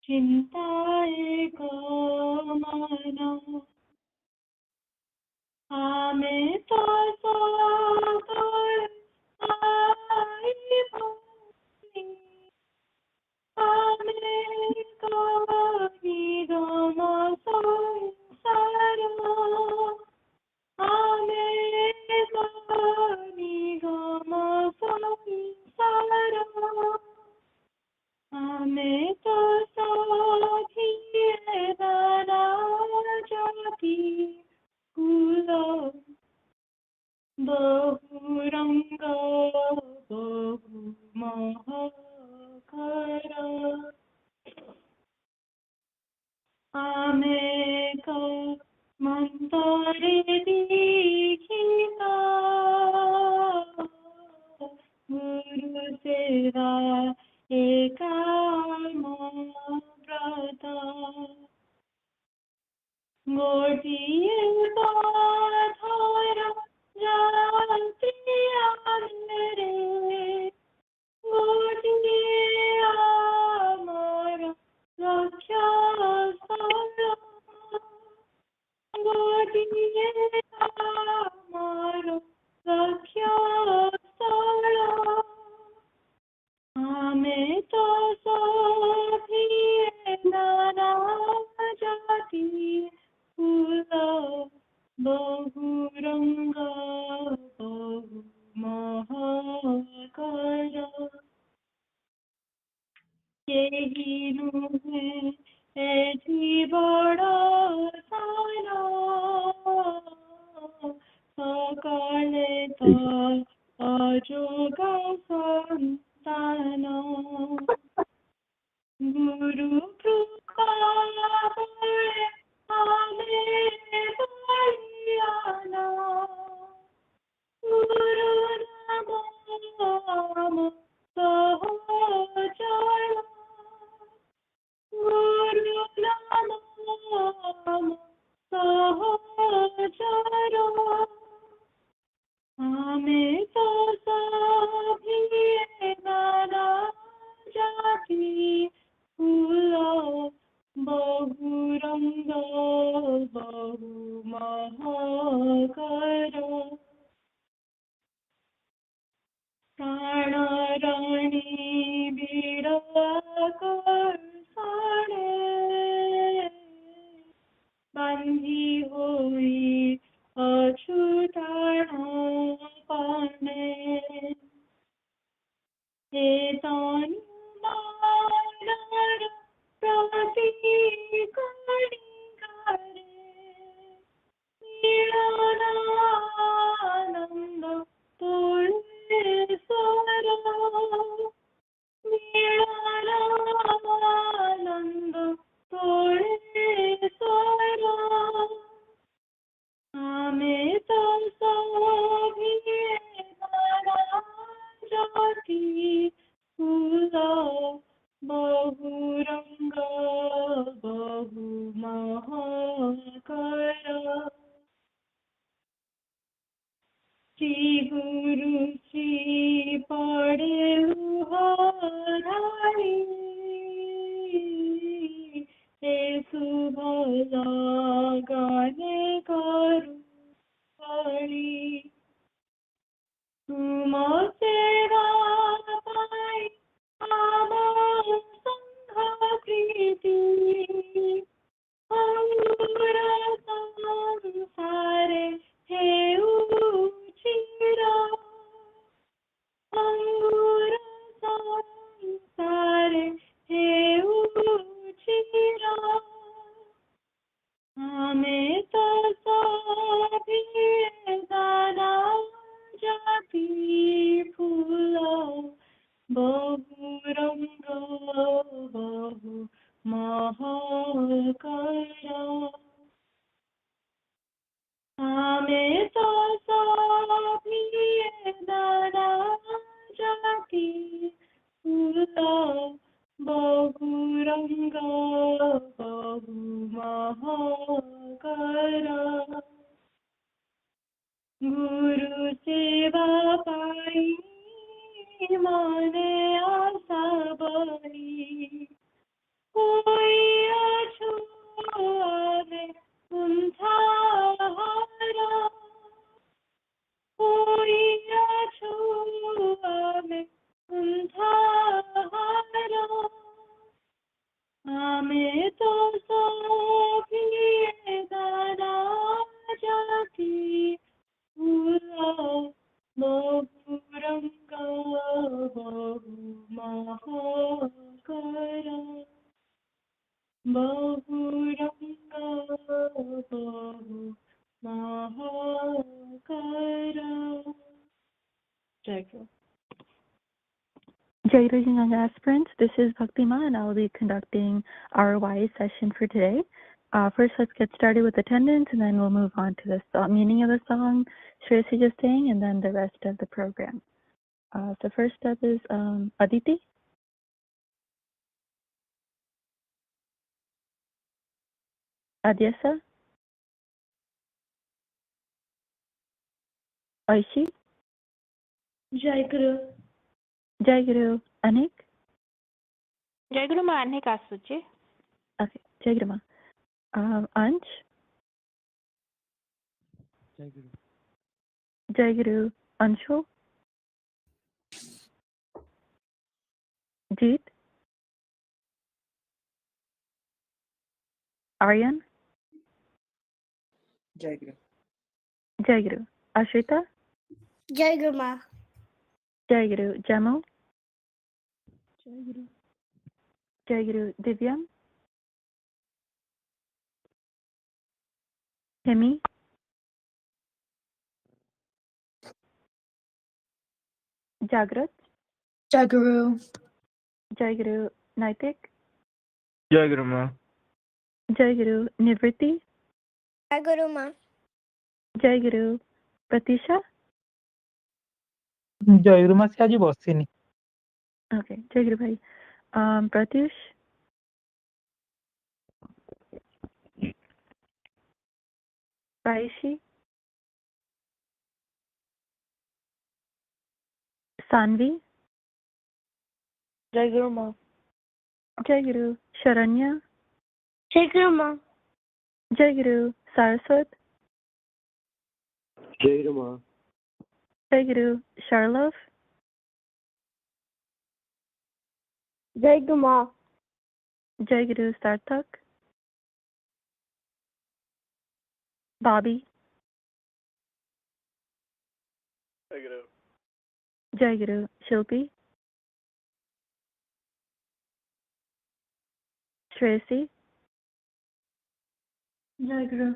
cinta eko mano. Ame tasa ai bhumi. Ame ko nigama samsara. Ame ko nigama samsara. Ame tasa bhirana jati pula bahuranga bahumagara. Ame ka mantare dikhita guru seva ekama brata. Gotiye badhara jati andere. Gotiye amara Jayaguru young aspirants, this is Bhaktima and I will be conducting our YA session for today. First, let's get started with attendance and then we'll move on to the meaning of the song Shreya just sang and then the rest of the program. So first up is Aditi. Adyasa. Aishi. Jayaguru. Jayaguru. Anik. Jayaguru ma Anik asuchi. Jai Guru Ma. Ansh? Jayaguru. Jai Guru. Anshu? Jeet? Aryan? Jayaguru. Jai Guru. Ashrita? Jayaguru Ma. Jai Guru. Jamu? Jayaguru. Jai Guru. Divyam? Himi? Jagrat? Jayaguru. Jai Guru. Naitik? Jai Guru Ma. Jai Guru. Nivriti? Jayaguru Ma. Jai Guru. Pratisha? ଜୟଗୁରୁ ମା ସେ ଆଜି ବସିନି। Okay. Jai Guru Bhai. Pratyush? Raishi? Sanvi? Jayaguru Ma. Jai Guru. Sharanya? Jayaguru Ma. Jai Guru. Saraswat? Jayaguru Ma. Jai Guru. Sharlov? Jayaguru Ma. Jai Guru. Sarthak? Bobby? Jayaguru. Jai Guru. Shilpi? Tracy? Jayaguru.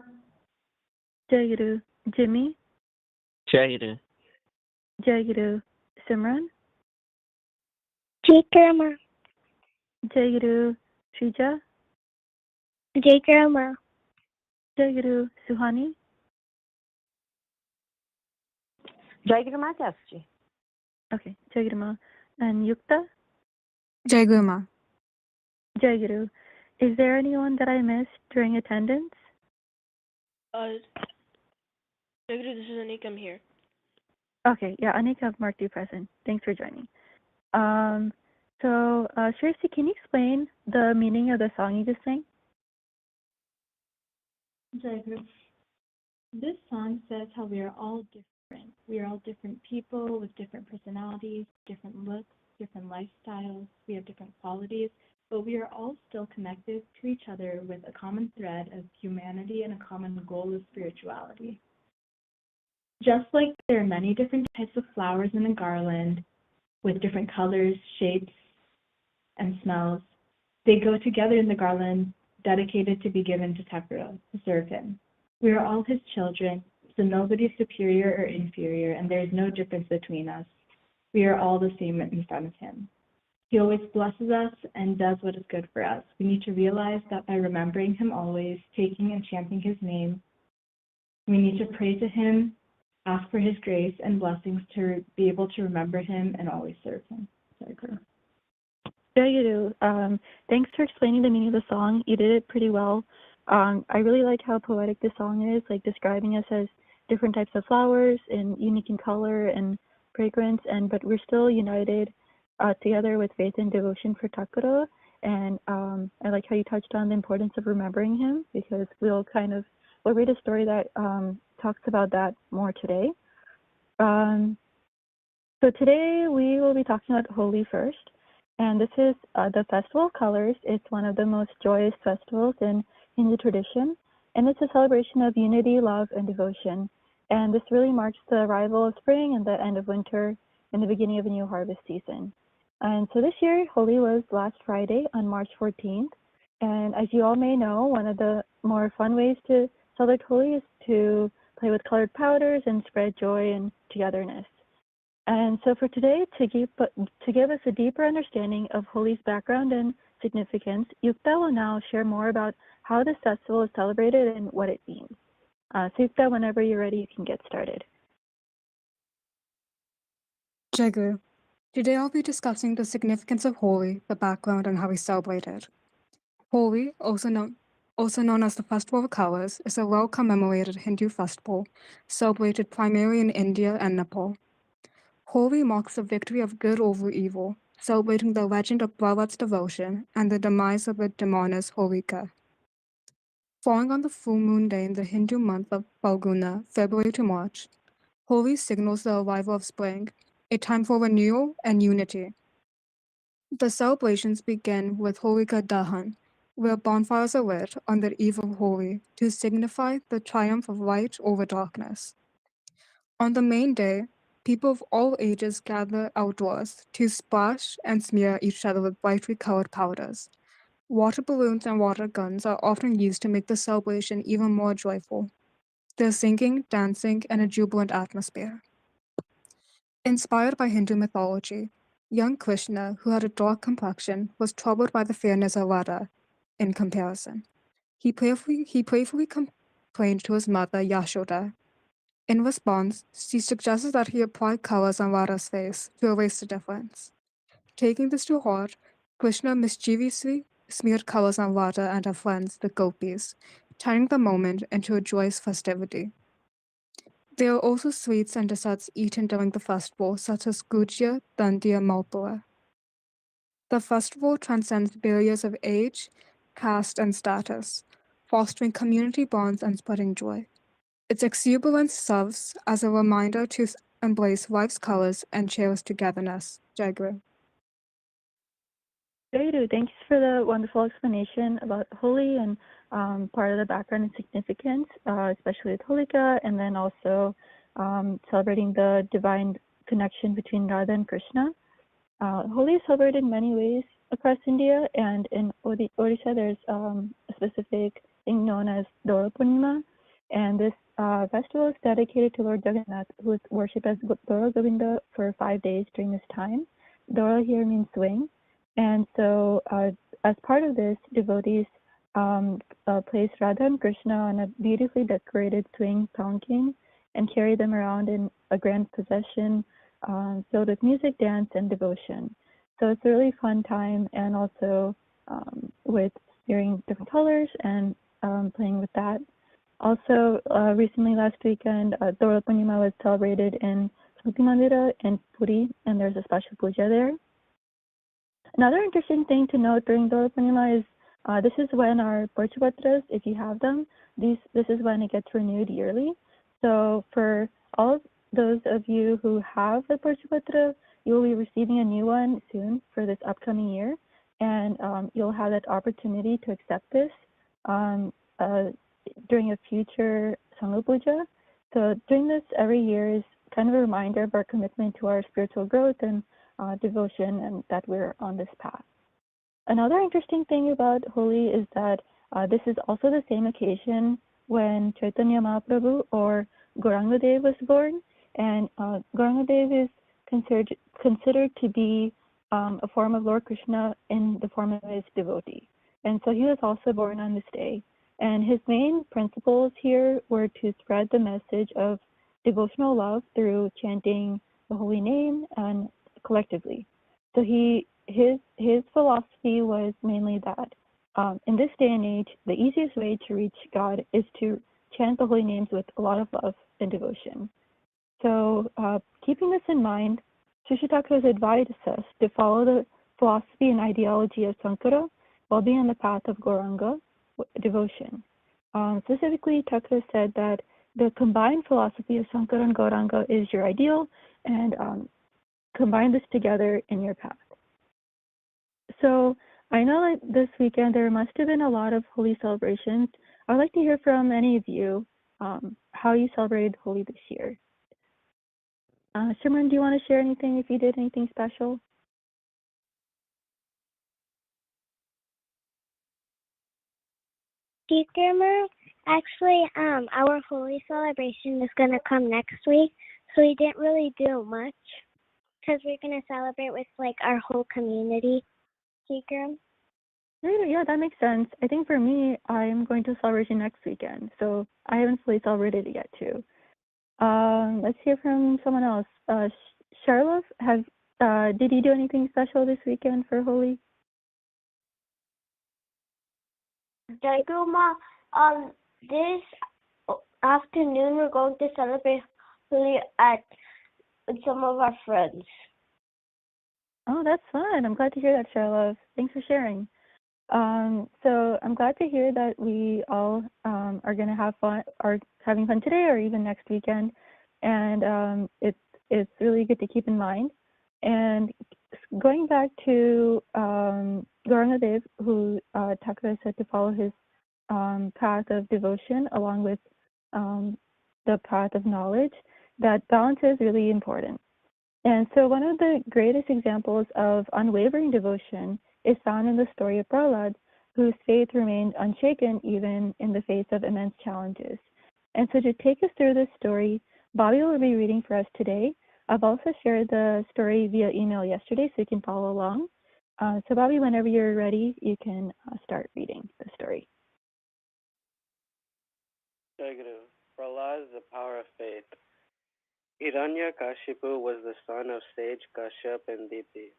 Jai Guru. Jimmy? Jai Guru. Jai Guru. Simran? Jayaguru Ma. Jai Guru. Shrija? Jayaguru Ma. Jai Guru. Suhani? Jayaguru Ma Kasti. Okay. Jai Guru Ma. And Yukta? Jayaguru Ma. Jai Guru. Is there anyone that I missed during attendance? Jayaguru, this is Anik. I'm here. Okay, yeah, Anika, I've marked you present. Thanks for joining. So, Tracy, can you explain the meaning of the song you just sang? Jayaguru. This song says how we are all different. We are all different people with different personalities, different looks, different lifestyles. We have different qualities, but we are all still connected to each other with a common thread of humanity and a common goal of spirituality. Just like there are many different types of flowers in a garland with different colors, shapes, and smells, they go together in the garland dedicated to be given to Thakura, to serve him. We are all his children, so nobody is superior or inferior, and there is no difference between us. We are all the same in front of him. He always blesses us and does what is good for us. We need to realize that by remembering him always, taking and chanting his name, we need to pray to him, ask for his grace and blessings to be able to remember him and always serve him. Jayaguru. Jai Guru. Thanks for explaining the meaning of the song. You did it pretty well. I really like how poetic this song is, like describing us as different types of flowers and unique in color and fragrance, but we're still united together with faith and devotion for Takuro. And I like how you touched on the importance of remembering him, because we'll read a story that talks about that more today. So today we will be talking about Holi first. And this is the Festival of Colors. It's one of the most joyous festivals in Hindu tradition. And it's a celebration of unity, love, and devotion. And this really marks the arrival of spring and the end of winter and the beginning of a new harvest season. And so this year, Holi was last Friday on March 14th. And as you all may know, one of the more fun ways to celebrate Holi is to play with colored powders and spread joy and togetherness. And so for today, to give us a deeper understanding of Holi's background and significance, Yukta will now share more about how this festival is celebrated and what it means. So Yukta, whenever you're ready, you can get started. Jayaguru. Today I'll be discussing the significance of Holi, the background, and how we celebrate it. Holi, also known as the Festival of Colors, is a well-commemorated Hindu festival celebrated primarily in India and Nepal. Holi marks the victory of good over evil, celebrating the legend of Prahlad's devotion and the demise of the demoness Holika. Falling on the full moon day in the Hindu month of Falguna, February to March, Holi signals the arrival of spring, a time for renewal and unity. The celebrations begin with Holika Dahan, where bonfires are lit on the eve of Holi to signify the triumph of light over darkness. On the main day, people of all ages gather outdoors to splash and smear each other with brightly colored powders. Water balloons and water guns are often used to make the celebration even more joyful. There's singing, dancing, and a jubilant atmosphere. Inspired by Hindu mythology, young Krishna, who had a dark complexion, was troubled by the fairness of Radha in comparison. He playfully complained to his mother, Yashoda. In response, she suggested that he apply colors on Radha's face to erase the difference. Taking this to heart, Krishna mischievously smeared colors on Radha and her friends, the gopis, turning the moment into a joyous festivity. There are also sweets and desserts eaten during the festival, such as gujia, dandiya, malpua. The festival transcends barriers of age, caste, and status, fostering community bonds and spreading joy. Its exuberance serves as a reminder to embrace life's colors and cherish togetherness. Jayaguru. Jayaguru, thanks for the wonderful explanation about Holi and part of the background and significance, especially with Holika, and then also celebrating the divine connection between Radha and Krishna. Holi is celebrated in many ways across India, and in Odisha there's a specific thing known as Dora Purnima, and this festival is dedicated to Lord Jagannath, who is worshipped as Dora Govinda for 5 days during this time. Dora here means swing, and so as part of this, devotees place Radha and Krishna on a beautifully decorated swing palanquin and carry them around in a grand procession filled with music, dance, and devotion. So it's a really fun time, and also with hearing different colors and playing with that. Also, recently last weekend, Dora Purnima was celebrated in Smriti Mandira in Puri, and there's a special puja there. Another interesting thing to note during Dora Purnima is this is when our Parchapatras, if you have them, this is when it gets renewed yearly. So for all of those of you who have a Parchapatra, you will be receiving a new one soon for this upcoming year, and you'll have that opportunity to accept this during a future Sangha Puja. So doing this every year is kind of a reminder of our commitment to our spiritual growth and devotion, and that we're on this path. Another interesting thing about Holi is that this is also the same occasion when Chaitanya Mahaprabhu or Gauranga Dev was born, and Gauranga Dev is considered to be a form of Lord Krishna in the form of his devotee. And so he was also born on this day. And his main principles here were to spread the message of devotional love through chanting the holy name and collectively. So his philosophy was mainly that in this day and age, the easiest way to reach God is to chant the holy names with a lot of love and devotion. So keeping this in mind, Sri Thakur has advised us to follow the philosophy and ideology of Sankara while being on the path of Gauranga devotion. Specifically, Thakur said that the combined philosophy of Sankara and Gauranga is your ideal, and combine this together in your path. So I know that this weekend there must have been a lot of Holi celebrations. I'd like to hear from any of you how you celebrated Holi this year. Shimran, do you want to share anything if you did anything special? Teacher, actually, our Holi celebration is going to come next week, so we didn't really do much because we're going to celebrate with like our whole community. Teacher. Yeah, that makes sense. I think for me, I'm going to celebration next weekend, so I haven't fully celebrated it yet too. Let's hear from someone else. Charlotte, did you do anything special this weekend for Holi? Jayaguru, this afternoon we're going to celebrate Holi with some of our friends. Oh, that's fun. I'm glad to hear that, Charlotte. Thanks for sharing. So I'm glad to hear that we all are going to have fun, are having fun today or even next weekend, and it's really good to keep in mind. And going back to Gauradev, who Thakura said to follow his path of devotion along with the path of knowledge, that balance is really important. And so one of the greatest examples of unwavering devotion is found in the story of Prahlad, whose faith remained unshaken even in the face of immense challenges. And so to take us through this story, Bobby will be reading for us today. I've also shared the story via email yesterday, so you can follow along. So Bobby, whenever you're ready, you can start reading the story. Jayaguru. Prahlad, the power of faith. Hiranyakashipu was the son of sage Kashyap and Diti.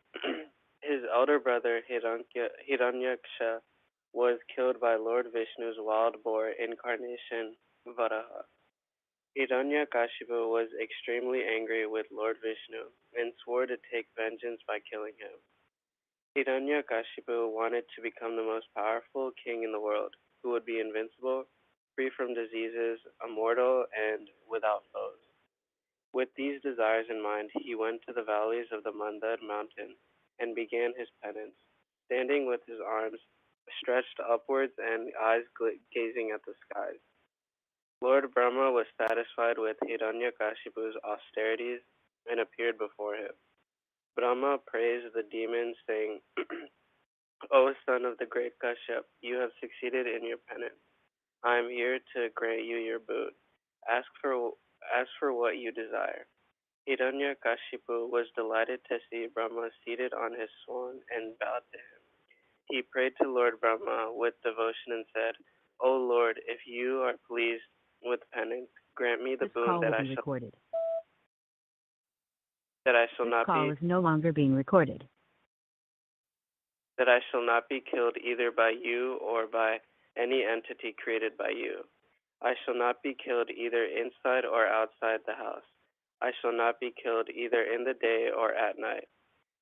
His elder brother Hiranyaksha was killed by Lord Vishnu's wild boar incarnation Varaha. Hiranyakashipu was extremely angry with Lord Vishnu and swore to take vengeance by killing him. Hiranyakashipu wanted to become the most powerful king in the world, who would be invincible, free from diseases, immortal, and without foes. With these desires in mind, he went to the valleys of the Mandar mountain and began his penance, standing with his arms stretched upwards and eyes gazing at the skies. Lord Brahma was satisfied with Hiranyakashipu's austerities and appeared before him. Brahma praised the demon, saying, O son of the great Kashyap, you have succeeded in your penance. I am here to grant you your boon. Ask for what you desire. Hiranyakashipu was delighted to see Brahma seated on his swan and bowed to him. He prayed to Lord Brahma with devotion and said, O Lord, if you are pleased with penance, grant me the boon that I shall not be killed either by you or by any entity created by you. I shall not be killed either inside or outside the house. I shall not be killed either in the day or at night.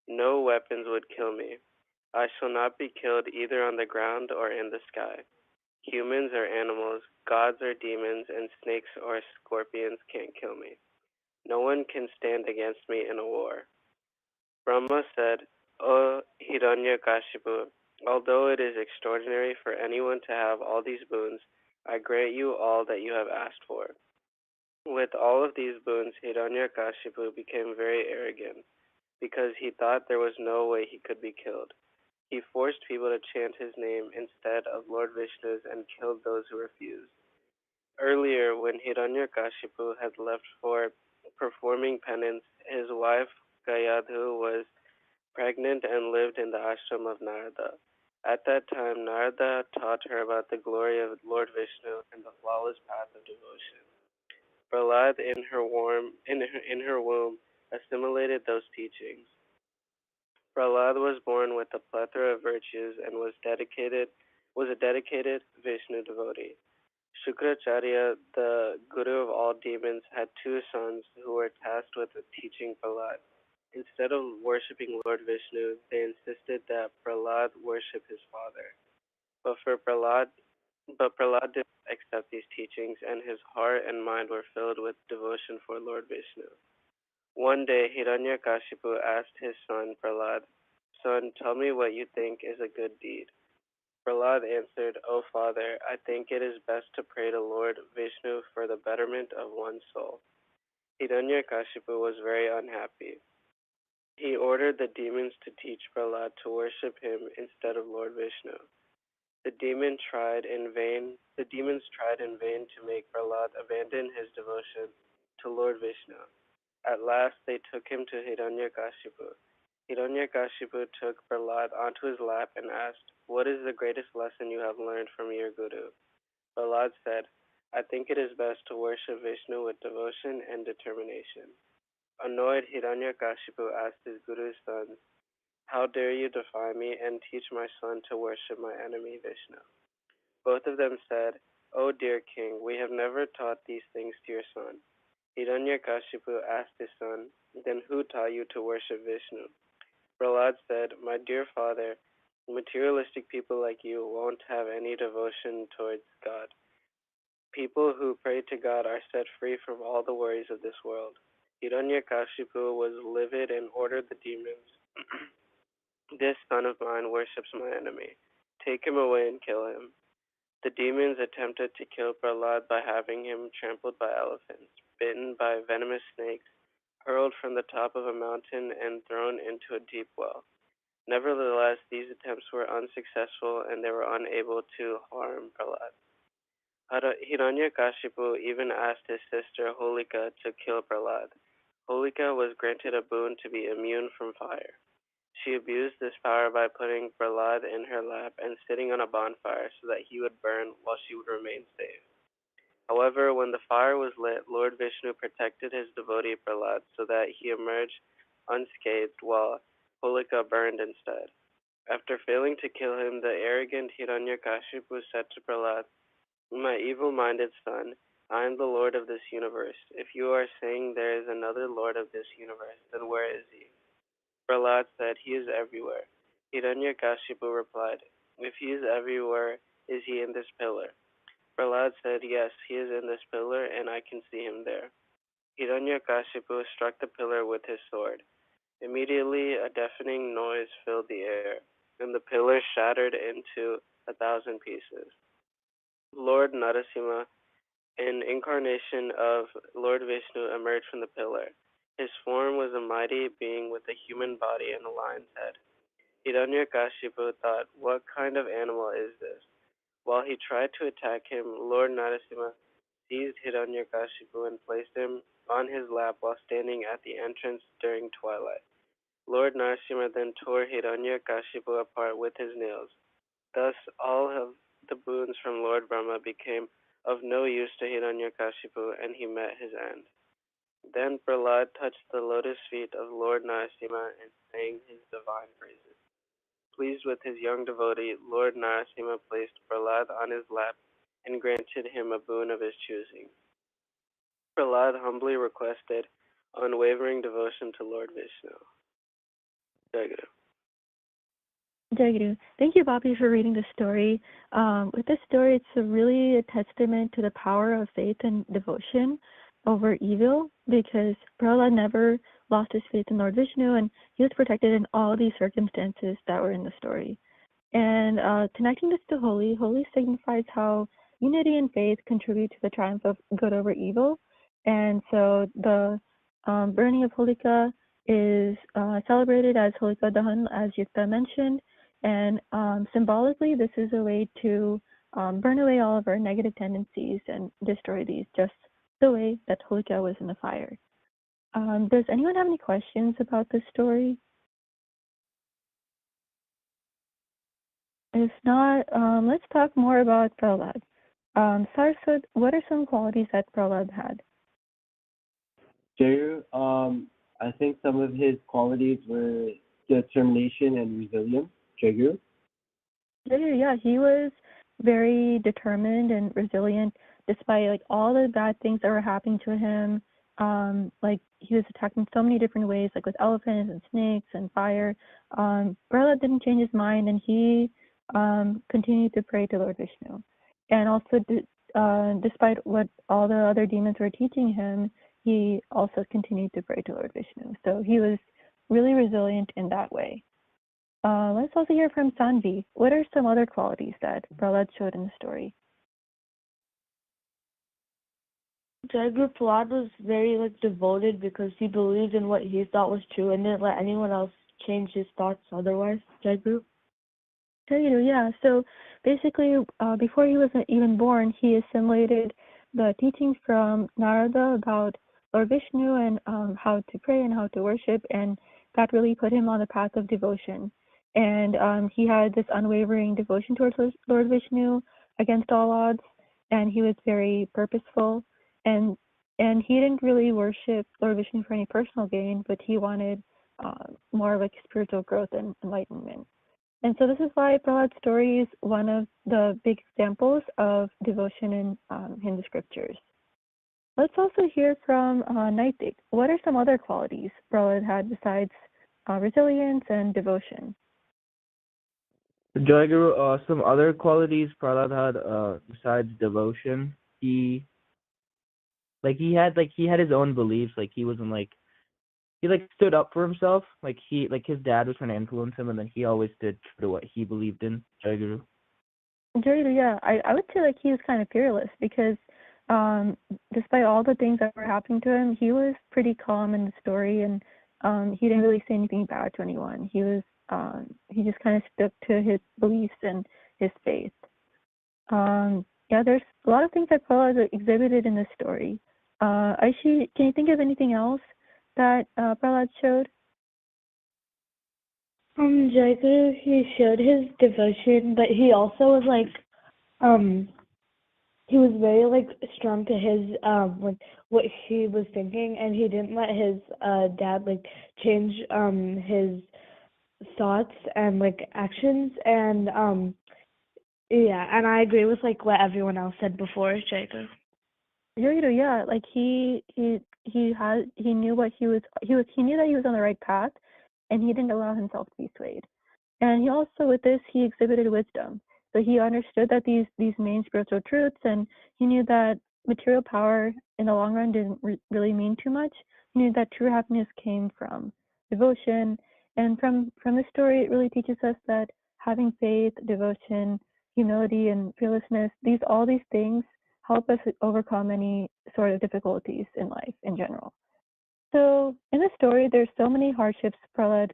No weapons would kill me. I shall not be killed either on the ground or in the sky. Humans or animals, gods or demons, and snakes or scorpions can't kill me. No one can stand against me in a war. Brahma said, O Hiranyakashipu, although it is extraordinary for anyone to have all these boons, I grant you all that you have asked for. With all of these boons, Hiranyakashipu became very arrogant, because he thought there was no way he could be killed. He forced people to chant his name instead of Lord Vishnu's and killed those who refused. Earlier, when Hiranyakashipu had left for performing penance, his wife Gayadhu was pregnant and lived in the ashram of Narada. At that time, Narada taught her about the glory of Lord Vishnu and the flawless path of devotion. Prahlad, in her womb, assimilated those teachings. Prahlad was born with a plethora of virtues and was a dedicated Vishnu devotee. Shukracharya, the guru of all demons, had two sons who were tasked with teaching Prahlad. Instead of worshipping Lord Vishnu, they insisted that Prahlad worship his father. But Prahlad did not accept these teachings, and his heart and mind were filled with devotion for Lord Vishnu. One day, Hiranyakashipu asked his son Prahlad, Son, tell me what you think is a good deed. Prahlad answered, O father, I think it is best to pray to Lord Vishnu for the betterment of one's soul. Hiranyakashipu was very unhappy. He ordered the demons to teach Prahlad to worship him instead of Lord Vishnu. The demons tried in vain to make Prahlad abandon his devotion to Lord Vishnu. At last they took him to Hiranyakashipu. Hiranyakashipu took Prahlad onto his lap and asked, What is the greatest lesson you have learned from your guru? Prahlad said, I think it is best to worship Vishnu with devotion and determination. Annoyed, Hiranyakashipu asked his guru's sons, How dare you defy me and teach my son to worship my enemy Vishnu? Both of them said, O dear king, we have never taught these things to your son. Hiranyakashipu asked his son, Then who taught you to worship Vishnu? Prahlad said, My dear father, Materialistic people like you won't have any devotion towards God. People who pray to God are set free from all the worries of this world. Hiranyakashipu was livid and ordered the demons, "This son of mine worships my enemy. Take him away and kill him." The demons attempted to kill Prahlad by having him trampled by elephants, bitten by venomous snakes, hurled from the top of a mountain, and thrown into a deep well. Nevertheless, these attempts were unsuccessful and they were unable to harm Prahlad. Hiranyakashipu even asked his sister Holika to kill Prahlad. Holika was granted a boon to be immune from fire. She abused this power by putting Prahlad in her lap and sitting on a bonfire so that he would burn while she would remain safe. However, when the fire was lit, Lord Vishnu protected his devotee Prahlad so that he emerged unscathed while Holika burned instead. After failing to kill him, the arrogant Hiranyakashipu said to Prahlad, "My evil-minded son, I am the Lord of this universe. If you are saying there is another Lord of this universe, then where is he?" Prahlad said, "He is everywhere." Hiranyakashipu replied, "If he is everywhere, is he in this pillar?" Prahlad said, "Yes, he is in this pillar, and I can see him there." Hiranyakashipu struck the pillar with his sword. Immediately, a deafening noise filled the air, and the pillar shattered into 1,000 pieces. Lord Narasimha, an incarnation of Lord Vishnu, emerged from the pillar. His form was a mighty being with a human body and a lion's head. Hiranyakashipu thought, "What kind of animal is this?" While he tried to attack him, Lord Narasimha seized Hiranyakashipu and placed him on his lap while standing at the entrance during twilight. Lord Narasimha then tore Hiranyakashipu apart with his nails. Thus, all of the boons from Lord Brahma became of no use to Hiranyakashipu, and he met his end. Then Prahlad touched the lotus feet of Lord Narasimha and sang his divine praises. Pleased with his young devotee, Lord Narasimha placed Prahlad on his lap and granted him a boon of his choosing. Prahlad humbly requested unwavering devotion to Lord Vishnu. Jayaguru. Jayaguru. Thank you, Bobby, for reading the story. With this story, it's really a testament to the power of faith and devotion over evil, because Prahlad never lost his faith in Lord Vishnu, and he was protected in all these circumstances that were in the story. And connecting this to Holi, Holi signifies how unity and faith contribute to the triumph of good over evil. And so the burning of Holika is celebrated as Holika Dahan, as Yukta mentioned. And symbolically, this is a way to burn away all of our negative tendencies and destroy these, just the way that Holika was in the fire. Does anyone have any questions about this story? If not, let's talk more about Prahlad. Saraswat, what are some qualities that Prahlad had? Jayaguru, I think some of his qualities were determination and resilience. Jayaguru? Yeah, he was very determined and resilient despite like all the bad things that were happening to him. Like he was attacked in so many different ways, like with elephants and snakes and fire. Prahlad didn't change his mind, and he continued to pray to Lord Vishnu. And also, despite what all the other demons were teaching him, he also continued to pray to Lord Vishnu. So he was really resilient in that way. Let's also hear from Sanvi. What are some other qualities that Prahlad showed in the story? Jayaguru, Prahlad was very devoted because he believed in what he thought was true and didn't let anyone else change his thoughts otherwise. Jayaguru? Yeah. So basically, before he was even born, he assimilated the teachings from Narada about Lord Vishnu and how to pray and how to worship, and that really put him on the path of devotion. And he had this unwavering devotion towards Lord Vishnu against all odds, and he was very purposeful. And he didn't really worship Lord Vishnu for any personal gain, but he wanted more like spiritual growth and enlightenment. And so this is why Prahlad's story is one of the big examples of devotion in Hindu scriptures. Let's also hear from Naitik. What are some other qualities Prahlad had besides resilience and devotion? Jayaguru, some other qualities Prahlad had, besides devotion, he had his own beliefs. Like he wasn't like he like stood up for himself. Like his dad was trying to influence him, and then he always did true to what he believed in. Jayaguru. Jayaguru, yeah, I would say like he was kind of fearless because despite all the things that were happening to him, he was pretty calm in the story, and he didn't really say anything bad to anyone. He just kind of stuck to his beliefs and his faith. Yeah, there's a lot of things that Prahlad exhibited in this story. Aishi, can you think of anything else that Prahlad showed? Jayaguru, he showed his devotion, but he also was like, he was very like strong to his like what he was thinking, and he didn't let his dad like change his thoughts and like actions, and yeah, and I agree with like what everyone else said before, Jayaguru. Yeah, like he knew what he knew that he was on the right path, and he didn't allow himself to be swayed. And he also, with this, he exhibited wisdom. So he understood that these main spiritual truths, and he knew that material power in the long run didn't really mean too much. He knew that true happiness came from devotion, and from the story, it really teaches us that having faith, devotion, humility, and fearlessness, all these things help us overcome any sort of difficulties in life in general. So in the story, there's so many hardships Prahlad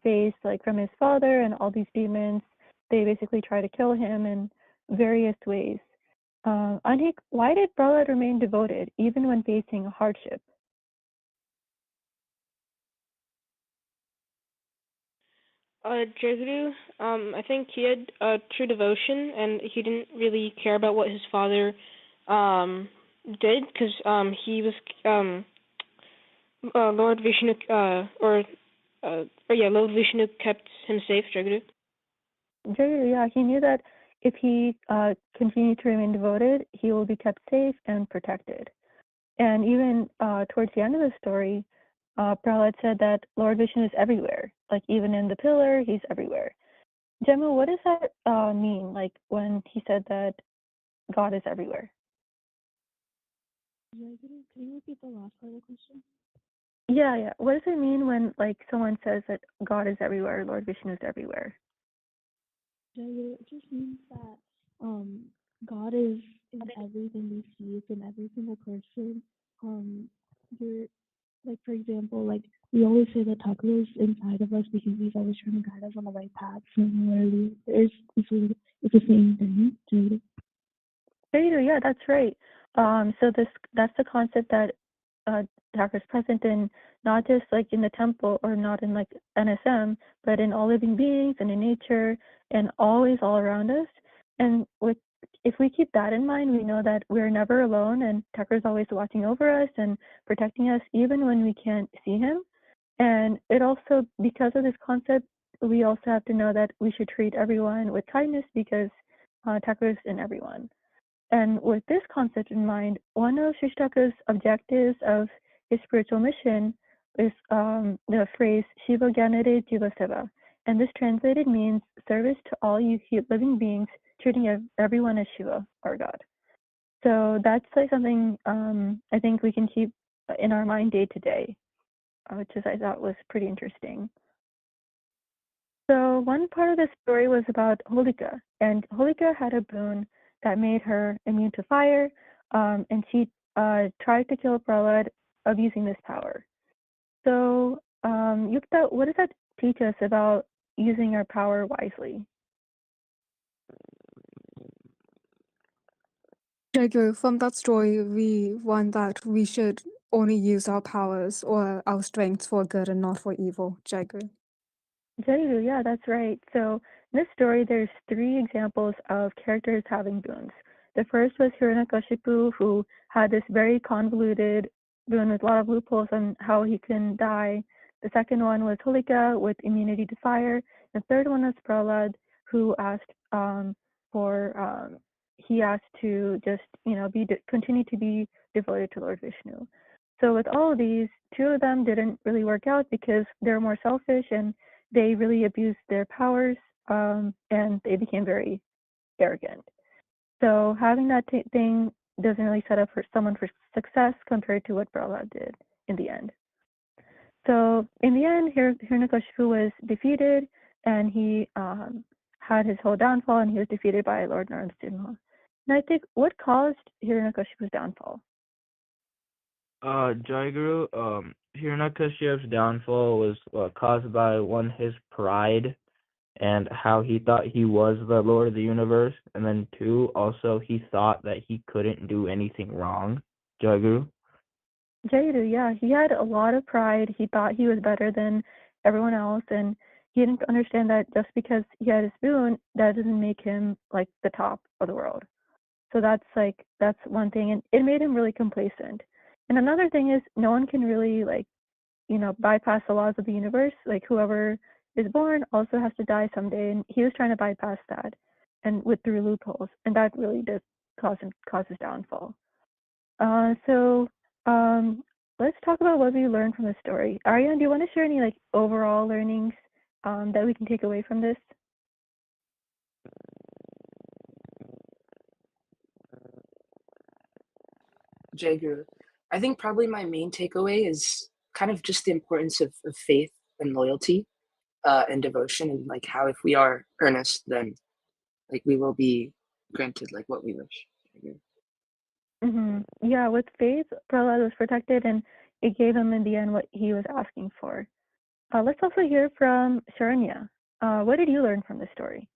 faced, like from his father and all these demons. They basically try to kill him in various ways. Anik, why did Prahlad remain devoted even when facing hardship? Jayaguru, I think he had true devotion, and he didn't really care about what his father did, because he was Lord Vishnu, Lord Vishnu kept him safe, Jayaguru. Yeah, he knew that if he continued to remain devoted, he will be kept safe and protected. And even towards the end of the story, Prahlad said that Lord Vishnu is everywhere. Like even in the pillar, he's everywhere. Gemma, what does that mean? Like when he said that God is everywhere? Can you repeat the last part of the question? Yeah. What does it mean when like someone says that God is everywhere, Lord Vishnu is everywhere? It just means that God is in everything we see. It's in every single person. You're like, for example, like we always say that Thakur is inside of us because he's always trying to guide us on the right path. Similarly, it's the same thing. Yeah, that's right. So that's the concept that Thakur is present in, not just like in the temple or not in like NSM, but in all living beings and in nature and always all around us. And if we keep that in mind, we know that we're never alone, and Thakur is always watching over us and protecting us even when we can't see him. And it also, because of this concept, we also have to know that we should treat everyone with kindness because Thakur is in everyone. And with this concept in mind, one of Sri Thakur's objectives of his spiritual mission is the phrase Shiva Gyanare Jiva Seva. And this translated means service to all you living beings, treating everyone as Shiva, or God. So that's like something I think we can keep in our mind day to day, which I thought was pretty interesting. So one part of the story was about Holika, and Holika had a boon that made her immune to fire, and she tried to kill Prahlad abusing this power. So, Yukta, what does that teach us about using our power wisely? Jayaguru, from that story, we want that we should only use our powers or our strengths for good and not for evil, Jayaguru. Jayaguru, yeah, that's right. So in this story, there's 3 examples of characters having boons. The first was Hiranyakashipu, who had this very convoluted boon with a lot of loopholes on how he can die. The second one was Holika with immunity to fire. The third one was Prahlad, who asked he asked to just continue to be devoted to Lord Vishnu. So with all of these, 2 of them didn't really work out because they're more selfish and they really abused their powers. and they became very arrogant. So having that thing doesn't really set up for someone for success compared to what Prahlad did in the end. So in the end, Hiranyakashipu was defeated, and he had his whole downfall, and he was defeated by Lord Narasimha. And I think, what caused Hiranyakashipu's downfall? Jayaguru, Hiranyakaship's downfall was caused by his pride and how he thought he was the Lord of the universe, and then two, also he thought that he couldn't do anything wrong. Jayaguru? Jayaguru, yeah, he had a lot of pride. He thought he was better than everyone else, and he didn't understand that just because he had a spoon, that doesn't make him like the top of the world. So that's one thing, and it made him really complacent. And another thing is, no one can really bypass the laws of the universe. Like, whoever is born also has to die someday, and he was trying to bypass that, and through loopholes, and that really does cause his downfall. So let's talk about what we learned from the story. Aryan, do you want to share any overall learnings that we can take away from this? Jayaguru, I think probably my main takeaway is kind of just the importance of faith and loyalty and devotion, and how if we are earnest, then we will be granted what we wish. Yeah, with faith, Prahlad was protected, and it gave him in the end what he was asking for. Let's also hear from Sharanya. What did you learn from the story?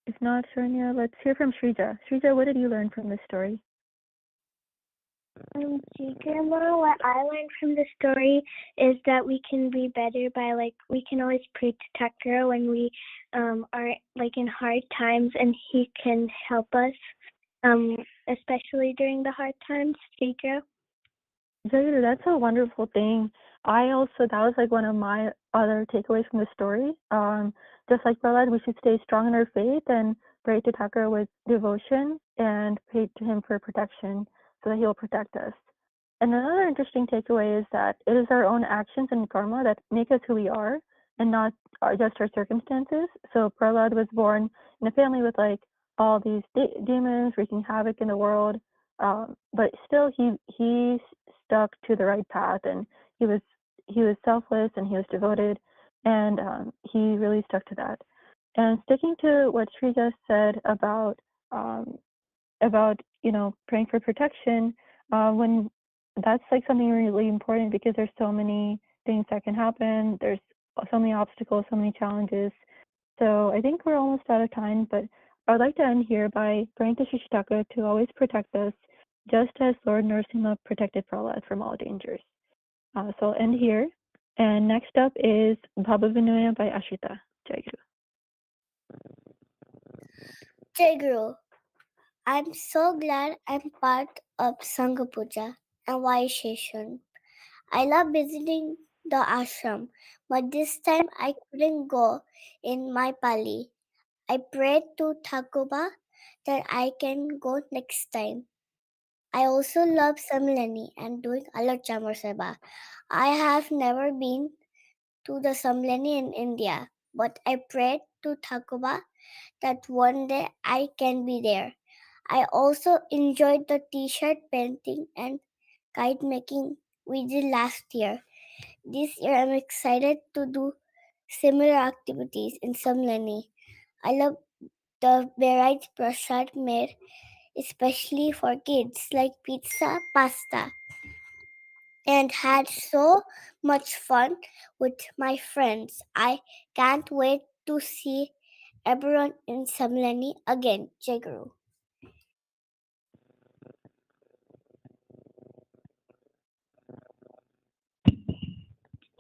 If not, Sharanya, let's hear from Shrija. Shrija, what did you learn from this story? What I learned from the story is that we can be better by we can always pray to Thakur when we are in hard times, and he can help us, especially during the hard times. Jayaguru. Jayaguru, that's a wonderful thing. That was one of my other takeaways from the story. Just like Prahlad, we should stay strong in our faith and pray to Thakur with devotion and pray to him for protection, so that he will protect us. And another interesting takeaway is that it is our own actions and karma that make us who we are, and not just our circumstances. So Prahlad was born in a family with all these demons wreaking havoc in the world, but still he stuck to the right path, and he was selfless, and he was devoted, and he really stuck to that. And sticking to what Shrija said about praying for protection, when that's something really important, because there's so many things that can happen. There's so many obstacles, so many challenges. So I think we're almost out of time, but I'd like to end here by praying to Shishitaka to always protect us, just as Lord Narasimha protected Prahlad from all dangers. So I'll end here. And next up is Bhava Vinaya by Ashrita. Jayaguru. Jayaguru, I'm so glad I'm part of Sangha Puja and Y session. I love visiting the ashram, but this time I couldn't go in my Pali. I prayed to Thakuba that I can go next time. I also love Samlani and doing Alat Chamar Seva. I have never been to the Samlani in India, but I prayed to Thakuba that one day I can be there. I also enjoyed the t-shirt painting and kite making we did last year. This year I'm excited to do similar activities in Samlani. I love the varied prasad made especially for kids, like pizza, pasta, and had so much fun with my friends. I can't wait to see everyone in Samlani again. Jayaguru.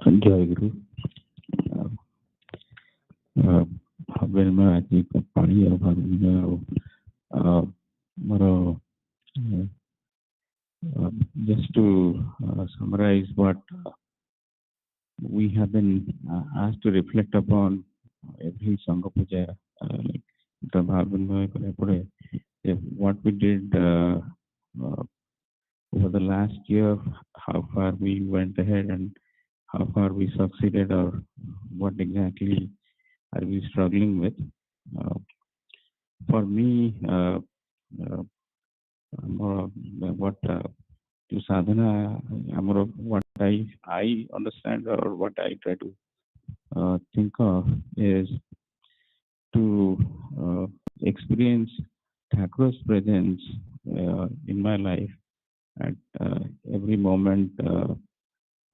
Jayaguru. Habbenma aji ka pani abhanna maro just to summarize what we have been asked to reflect upon every Sangha Puja, what we did over the last year, how far we went ahead and how far we succeeded, or what exactly are we struggling with. For me, what to sadhana, what I understand or what I try to think of is to experience Thakur's presence in my life at every moment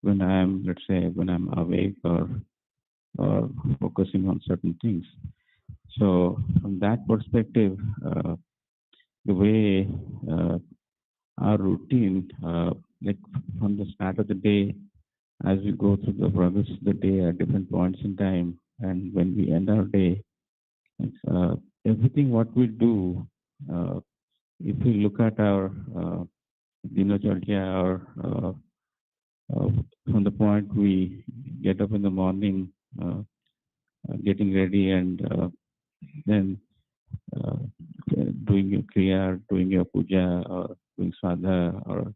when I am, let's say, when I'm awake or focusing on certain things. So from that perspective, the way our routine, like from the start of the day, as we go through the progress of the day at different points in time, and when we end our day, everything what we do, if we look at our dinacharya, or from the point we get up in the morning, getting ready, and then doing your kriya, doing your puja, or doing sadha, or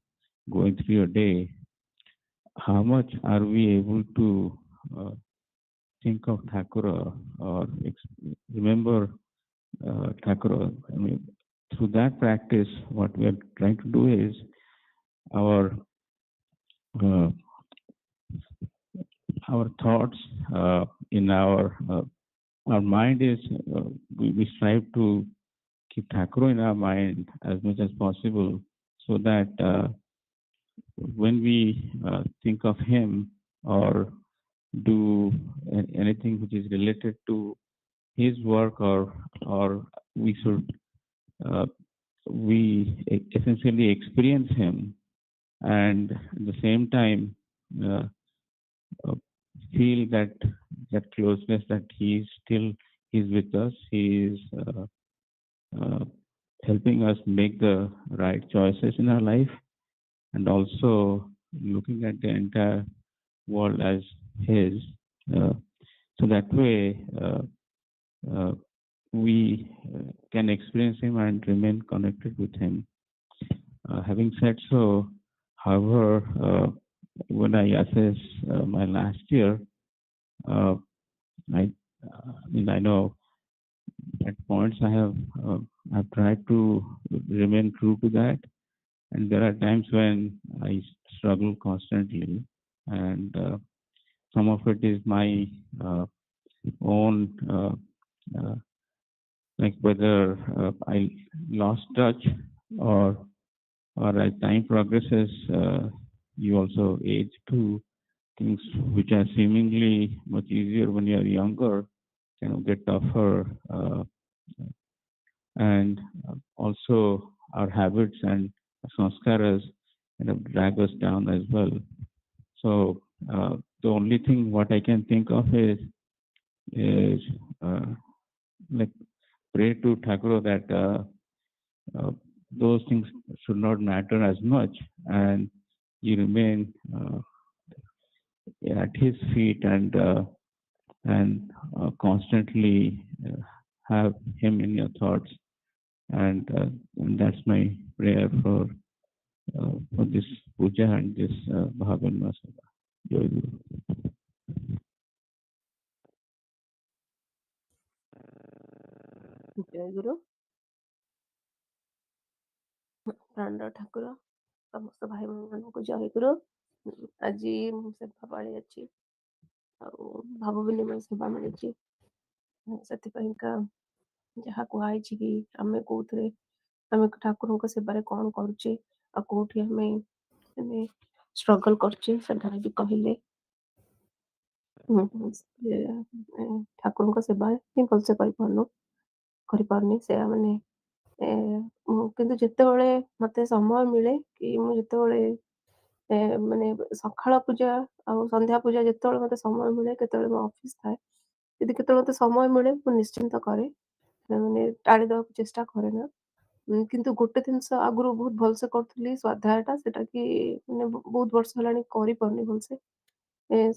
going through your day, how much are we able to think of Thakura or remember Thakura? I mean, through that practice, what we are trying to do is our thoughts in our mind is we strive to keep Thakura in our mind as much as possible, so that when we think of him or do anything which is related to his work, or we should we essentially experience him, and at the same time feel that closeness, that he's with us, he is helping us make the right choices in our life, and also looking at the entire world as his. So that way we can experience him and remain connected with him. Having said so, however, when I assess my last year, I know at points I've tried to remain true to that, and there are times when I struggle constantly, and some of it is my own, like whether I lost touch, or as time progresses, you also age too. Things which are seemingly much easier when you are younger get tougher, and also our habits and sanskaras drag us down as well. So the only thing what I can think of is like pray to Thakur that those things should not matter as much, and you remain at his feet, and constantly have him in your thoughts, and that's my prayer for this puja and this Bhavan Masala. Jayaguru. ଜୟଗୁରୁ ପ୍ରାଣର ଠାକୁର ସମସ୍ତ ଭାଇ ଭଉଣୀମାନଙ୍କୁ ଜୟଗୁରୁ। ଆଜି ମୁଁ ସେବା ପାଳି ଅଛି, ଆଉ ଭାବ ବିନିମୟ ସେବା ମିଳିଛି। ସେଥିପାଇଁକା ଯାହା କୁହାହେଇଛି କି ଆମେ କୋଉଥିରେ ଆମେ ଠାକୁରଙ୍କ ସେବାରେ କ'ଣ କରୁଛେ ଆଉ କୋଉଠି ଆମେ ମାନେ ଷ୍ଟ୍ରଗଲ୍ କରୁଛେ, ସେଟା ବି କହିଲେ। ଠାକୁରଙ୍କ ସେବା ହିଁ ଭଲସେ କରିପାରୁନି। ସେୟା ମାନେ କିନ୍ତୁ ଯେତେବେଳେ ମତେ ସମୟ ମିଳେ, କି ମୁଁ ଯେତେବେଳେ ମାନେ ସକାଳ ପୂଜା ଆଉ ସନ୍ଧ୍ୟା ପୂଜା ଯେତେବେଳେ ମତେ ସମୟ ମିଳେ, କେତେବେଳେ ମୋ ଅଫିସ୍ ଥାଏ, ଯଦି କେତେବେଳେ ମତେ ସମୟ ମିଳେ ମୁଁ ନିଶ୍ଚିନ୍ତ କରେ, ମାନେ ଟାଳି ଦେବାକୁ ଚେଷ୍ଟା କରେ ନା। କିନ୍ତୁ ଗୋଟେ ଜିନିଷ ଆଗରୁ ବହୁତ ଭଲସେ କରୁଥିଲି, ସ୍ୱାଧ୍ୟାୟଟା, ସେଟା କି ମାନେ ବହୁତ ବର୍ଷ ହେଲାଣି କରିପାରୁନି ଭଲସେ।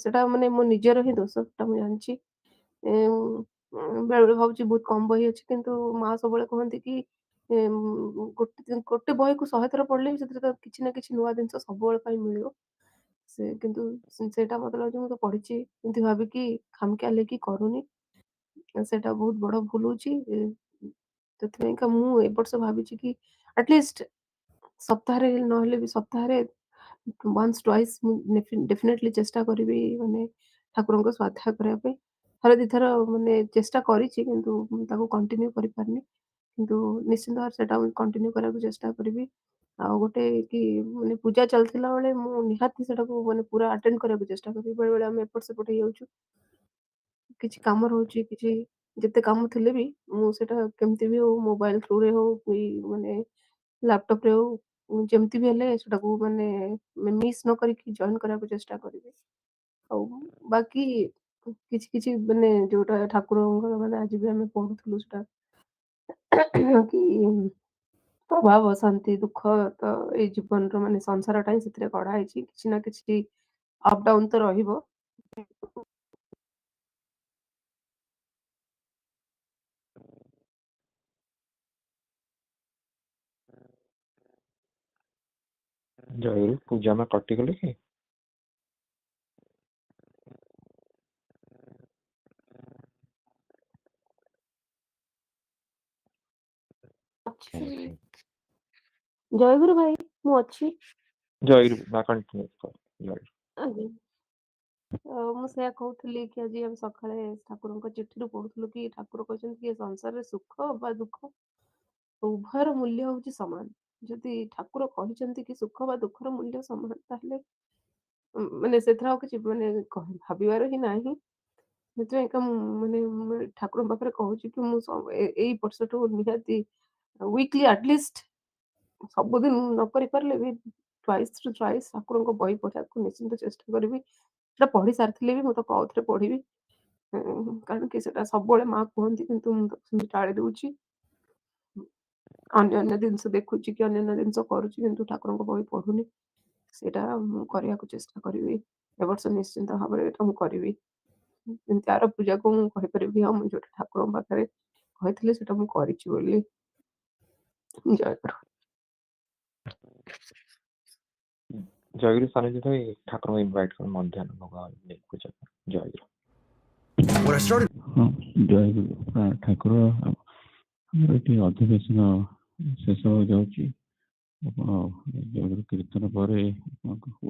ସେଟା ମାନେ ମୋ ନିଜର ହିଁ ଦୋଷ, ସେଟା ମୁଁ ଜାଣିଛି। ବେଳେବେଳେ ଭାବୁଛି ବହୁତ କମ୍ ବହି ଅଛି, କିନ୍ତୁ ମା ସବୁବେଳେ କୁହନ୍ତି କି ଗୋଟେ ବହିକୁ 100 ଥର ପଢିଲେ ବି ସେଥିରେ କିଛି ନା କିଛି ନୂଆ ଜିନିଷ ସବୁବେଳେ ପାଇଁ ମିଳିବ। କିନ୍ତୁ ସେଇଟା ମତେ ଲାଗୁଛି ମୁଁ ତ ପଢିଛି ଏମିତି ଭାବିକି ଖାମଖିଆଲ ହେଇକି କରୁନି, ସେଇଟା ବହୁତ ବଡ ଭୁଲ ହଉଛି। ସେଥିପାଇଁକା ମୁଁ ଏ ବର୍ଷ ଭାବିଛି କି ଆଟଲିଷ୍ଟ ସପ୍ତାହରେ ନହେଲେ ବି ସପ୍ତାହରେ once twice ମୁଁ ଡେଫିନେଟଲି ଚେଷ୍ଟା କରିବି ମାନେ ଠାକୁରଙ୍କ ସ୍ୱାଧ୍ୟାୟ କରିବା ପାଇଁ। ଥରେ ଦିଥର ମାନେ ଚେଷ୍ଟା କରିଛି କିନ୍ତୁ ମୁଁ ତାକୁ କଣ୍ଟିନ୍ୟୁ କରିପାରିନି, କିନ୍ତୁ ନିଶ୍ଚିନ୍ତ ଭାବରେ ସେଟା ମୁଁ କଣ୍ଟିନ୍ୟୁ କରିବାକୁ ଚେଷ୍ଟା କରିବି। ଆଉ ଗୋଟେ କି ମାନେ ପୂଜା ଚାଲିଥିଲା ବେଳେ ମୁଁ ନିହାତି ସେଟାକୁ ମାନେ ପୁରା ଆଟେଣ୍ଡ କରିବାକୁ ଚେଷ୍ଟା କରିବି। ବେଳେବେଳେ ଆମେ ଏପଟ ସେପଟ ହେଇଯାଉଛୁ, କିଛି କାମ ରହୁଛି, କିଛି ଯେତେ କାମ ଥିଲେ ବି ମୁଁ ସେଟା କେମିତି ବି ହଉ ମୋବାଇଲ ଥ୍ରୁରେ ହଉ କି ମାନେ ଲାପଟପରେ ହଉ ଯେମିତି ବି ହେଲେ ସେଟାକୁ ମାନେ ମିସ୍ ନ କରିକି ଜଏନ୍ କରିବାକୁ ଚେଷ୍ଟା କରିବି। ଆଉ ବାକି କିଛି କିଛି ମାନେ ଯୋଉଟା ଠାକୁରଙ୍କର ମାନେ ଆଜି ବି ଆମେ ପଢୁଥିଲୁ ସେଟା କି ପ୍ରଭାବ ଶାନ୍ତି ଦୁଃଖ ତ ଏଇ ଜୀବନର ମାନେ ସଂସାରଟା ହିଁ ସେଥିରେ ଗଢା ହେଇଛି, କିଛି ନା କିଛି ଅପ୍ ଡାଉନ୍ ତ ରହିବ। ଜୟଗୁରୁ ପୂଜା ମା କଟିଗଲେ କି? ଜୟଗୁରୁ ଭାଇ ମୁଁ ଅଛି। ଜୟଗୁରୁ ମା କଣ୍ଟିନ୍ୟୁ କର। ଆଜ୍ଞା, ମୁଁ ସେଇଆ କହୁଥିଲି କି ଆଜି ଆମେ ସକାଳେ ଠାକୁରଙ୍କ ଚିଠିରୁ ପଢୁଥିଲୁ କି ଠାକୁର କହିଛନ୍ତି କି ଏ ସଂସାରରେ ସୁଖ ବା ଦୁଃଖ ଉଭୟର ମୂଲ୍ୟ ହଉଛି ସମାନ। ଯଦି ଠାକୁର କହିଛନ୍ତି କି ସୁଖ ବା ଦୁଃଖର ମୂଲ୍ୟ ସମାନ, ତାହେଲେ ମାନେ ସେଥିରେ ଆଉ କିଛି ମାନେ ଭାବିବାର ହିଁ ନାହିଁ। ସେଥିପାଇଁକା ମୁଁ ମାନେ ଠାକୁରଙ୍କ ପାଖରେ କହୁଛି କି ମୁଁ ଏଇ ବର୍ଷଠୁ ନିହାତି ୱିକଲି ଆଟଲିଷ୍ଟ ସବୁଦିନ ନ କରିପାରିଲେ ବି ଟ୍ୱାଇସ୍ ଟୁ ଥ୍ରାଇସ୍ ଠାକୁରଙ୍କ ବହି ପଢିବାକୁ ନିଶ୍ଚିନ୍ତ ଚେଷ୍ଟା କରିବି। ସେଟା ପଢି ସାରିଥିଲେ ବି ମୁଁ ତାକୁ ଆଉଥରେ ପଢିବି, କାରଣ କି ସେଟା ସବୁବେଳେ ମା କୁହନ୍ତି କିନ୍ତୁ ମୁଁ ତାକୁ ସେମିତି ଟାଳି ଦଉଛି। ଅନ୍ୟାନ୍ୟ ଜିନିଷ ଦେଖୁଛି କି ଅନ୍ୟାନ୍ୟ ଜିନିଷ କରୁଛି କିନ୍ତୁ ଠାକୁରଙ୍କ ବହି ପଢୁନି। ସେଇଟା ମୁଁ କରିବାକୁ ଚେଷ୍ଟା କରିବି ଏ ବର୍ଷ ନିଶ୍ଚିନ୍ତ ଭାବରେ ଏଇଟା ମୁଁ କରିବି। ଯେମିତି ଆର ପୂଜାକୁ ମୁଁ କହିପାରିବି ହଁ ମୁଁ ଯୋଉଟା ଠାକୁରଙ୍କ ପାଖରେ କହିଥିଲି ସେଟା ମୁଁ କରିଛି ବୋଲି। ଜୟଗୁରୁ। ଜୟଗୁରୁ ସାନିଧ୍ୟ ଭାଇ ଠାକୁରଙ୍କୁ ଇନଭାଇଟ୍ କର ମଧ୍ୟାହ୍ନ ଭୋଗ ପୂଜା। ଜୟଗୁରୁ। ହଁ ଜୟଗୁରୁ ଠାକୁର ଆମର ଏଠି ଅଧିବେଶନ ଶେଷ ଯାଉଛି। ଆପଣ ଜୟଗୁରୁ କୀର୍ତ୍ତନ ପରେ ଆପଣଙ୍କୁ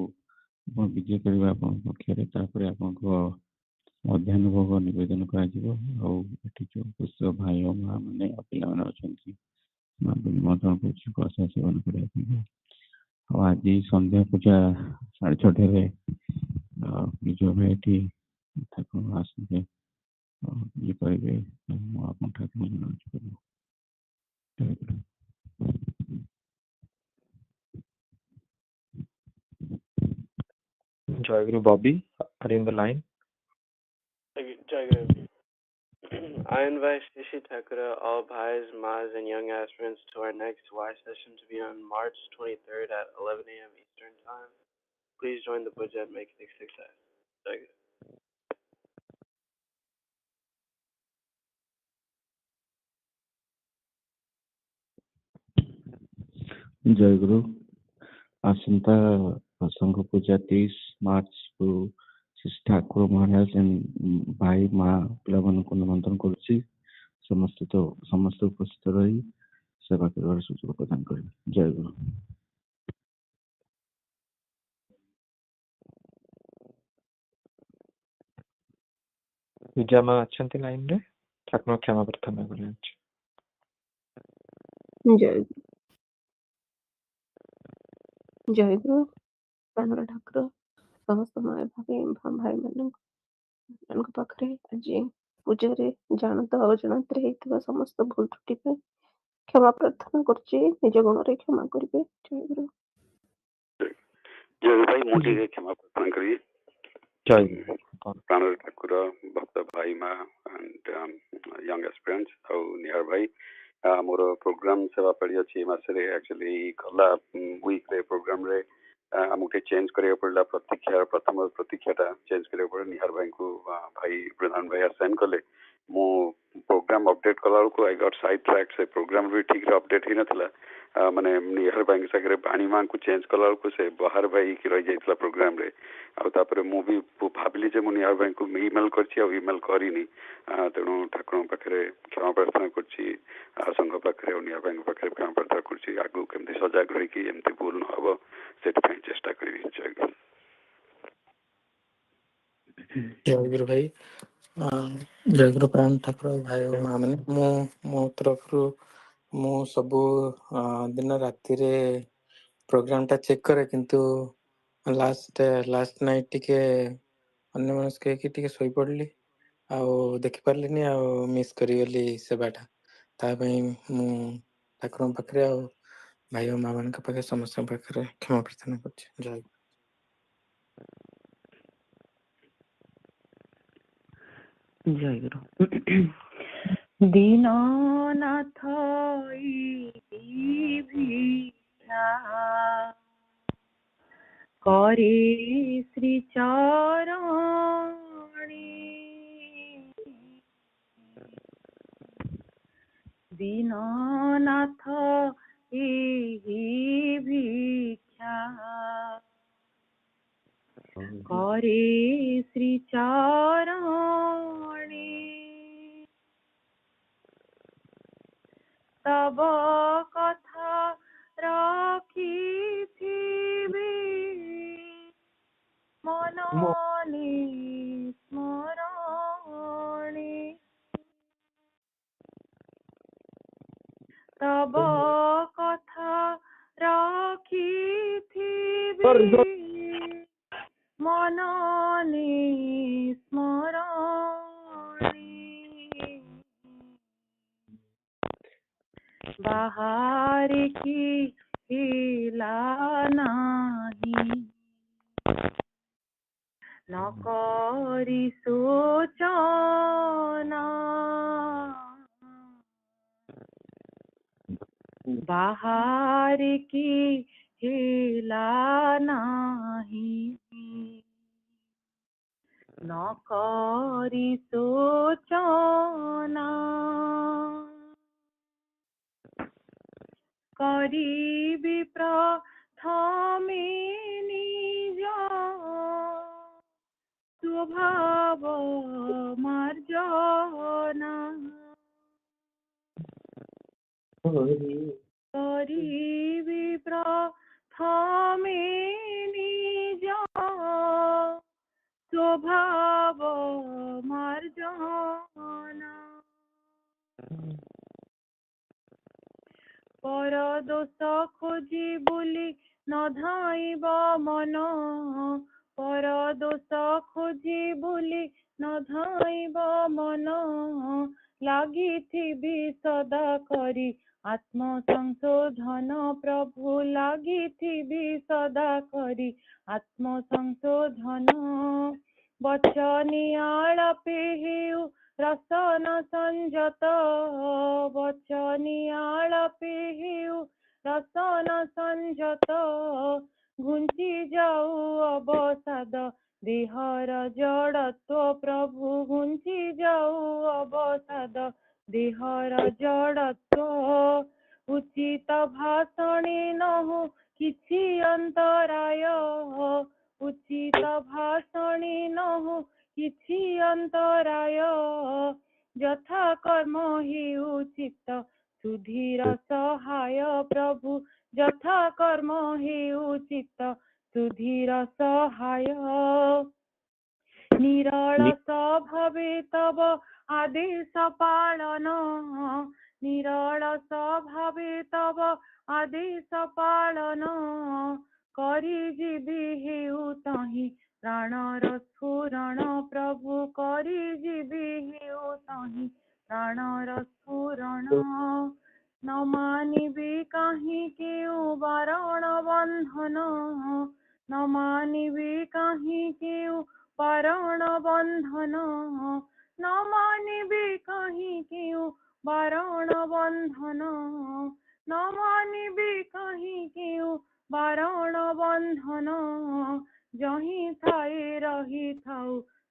ଆପଣ ବିଜେ କରିବା ଆପଣଙ୍କ ପକ୍ଷରେ, ତାପରେ ଆପଣଙ୍କ ମଧ୍ୟାହ୍ନ ଭୋଗ ନିବେଦନ କରାଯିବ। ଆଉ ଏଠି ଯେଉଁ କୃଷକ ଭାଇ ଓ ମା ମାନେ ପିଲାମାନେ ଅଛନ୍ତି ନିମନ୍ତ୍ରଣ କରୁଛି ପ୍ରସାଦ ସେବନ କରିବା ପାଇଁ। ଆଉ ଆଜି ସନ୍ଧ୍ୟା ପୂଜା 6:30ରେ ବିଜୟ ଭାଇ ଏଠି ଠାକୁର ଆସିବେ ଇଏ କରିବେ, ମୁଁ ଆପଣ ଠାକୁର ଜଣାଉଛି କରିବ। Jayaguru Bobby, are you in the line? Jayaguru. I invite Shishi Thakura, all Bhais, Mas, and young aspirants to our next Y session to be on March 23rd at 11 a.m. Eastern Time. Please join the Puja and make it a success. Jayaguru. ଜୟଗୁରୁ ଆସନ୍ତା ସଂଘ ପୂଜା 23 ମାର୍ଚ୍ଚକୁ ଠାକୁର ମହାରାଜ ଭାଇ ମା ପିଲାମାନଙ୍କୁ ନିମନ୍ତ୍ରଣ କରୁଛି। ସମସ୍ତେ ଉପସ୍ଥିତ ରହି ସେବା କରିବାର ସୁଯୋଗ ପ୍ରଦାନ କରିବେ। ଜୟଗୁରୁ। ପୂଜା ମା ଅଛନ୍ତି ଲାଇନରେ? ଠାକୁର କ୍ଷମା ପ୍ରାର୍ଥନା କରାଯାଉଛି। ଜୟଗୁରୁ ଆମର ଠାକୁର ସମସ୍ତ ଭାଇମାନଙ୍କ ପାଖରେ ଆଜି ପୂଜାରେ ଜାଣତ ଅଜାଣତରେ ହେଇଥିବା ସମସ୍ତ ଭୁଲ ତ୍ରୁଟି ପାଇଁ କ୍ଷମା ପ୍ରାର୍ଥନା କରୁଛି। ନିଜ ଗୁଣରେ କ୍ଷମା କରିବେ। ଜୟଗୁରୁ। ଜୟ ଭାଇ ମୁଁ ଟିକେ କ୍ଷମା ପ୍ରାର୍ଥନା କରିବି। ପ୍ରାଣର ଠାକୁର ଭକ୍ତ ଭାଇ ମା ଆଣ୍ଡ ୟଙ୍ଗ ଆସ୍ପିରାଣ୍ଟସ୍ ଆଉ ନିହାର ଭାଇ, ମୋର ପ୍ରୋଗ୍ରାମ ସେବା ପାଳି ଅଛି ଏ ମାସରେ। ଆକ୍ଚୁଆଲି ଗଲା ୱିକ୍ରେ ପ୍ରୋଗ୍ରାମରେ ଆମକୁ ଟିକେ ଚେଞ୍ଜ କରିବାକୁ ପଡ଼ିଲା। ପ୍ରଥମ ପ୍ରତୀକ୍ଷାଟା ଚେଞ୍ଜ କରିବାକୁ ପଡ଼ିଲା। ନିହାର ଭାଇଙ୍କୁ ଭାଇ ପ୍ରଧାନ ଭାଇ ଆସାଇନ୍ କଲେ। ମୁଁ प्रोग्राम अपडेट कला को आई गॉट साइड ट्रैक से प्रोग्राम भी ठीक रे अपडेट ही नथला माने निहर भाई सागरे पानी मां को चेंज कला को से बाहर भाई की रह जाइतला प्रोग्राम रे आ तापर मु भी भाबली जे मु निहर भाई को ईमेल करछि आ ईमेल करिनी तेणु ठाकुर पाखे क्षमा प्रार्थना करछि संघ पाखे निहर भाई पाखे क्षमा प्रार्थना करछि आगु केमती सजग रही कि एमती भूल न हबो सेट चेष्टा करी जय जयगुरु भाई जयगुरु प्राण ठाकुर भाई और माँ मैंने मो तरफ मु सबु दिन राति रे प्रोग्राम टा चेक करे किंतु लास्ट नाइट टिके अन्य मनस्क कि टिके सोई पड़ली आउ देखि पारलिनी आउ मिस करिगली सेवाटा ता पई मु ठाकुर पाखरे आ भाई और माँ मान पाखे समस्त पाखे क्षमा प्रार्थना करछि जय जयगुरु दीननाथ भिक्षा करे श्री चरणी दीननाथ भिक्षा करे श्री चरणी तब कथा रखिथिबि मननि स्मरणी तब कथा रखिथिबि मननि स्मरणी बाहर की हिला नाही न करी सूचना बाहर की हिला नाही न करी सूचना करिबि प्रथमे निज स्वभाव मार्जना करिबि प्रथमे निज स्वभाव मार्जना पर दोष खोजी बुली न धाइब मन पर दोष खोजी बुली न धाइब मन लागिथिबि सदा करी आत्म संशोधन प्रभु लागिथिबि सदा करी आत्म संशोधन बचनियाळपे हेउ रसन संजत बचनियाळपे हेउ रसन संजत घुंची जाऊ अवसाद देहर जड़त्व प्रभु घुंची जाऊ अवसाद देहर जड़त्व उचित भाषणी नहु किछि अंतराय उचित भाषणी नहु किछि अंतराय यथा कर्म हि उचित सुधीर सहाय प्रभु यथा कर्म हि उचित सुधीर सहाय निरलस भवे तव आदेश पालन निरलस भवे तव आदेश पालन करी जीवी हेउ तहि प्राणर स्फुरण प्रभु करी जीवी हेउ तहि प्राणर स्फुरण न मानिबी काहि केउ बारण बंधन न मानिबी काहि केउ बारण बंधन न मानिबी काहि केउ बारण बंधन न मानिबी काहि केउ बारण बंधन जही थाए रही थाउ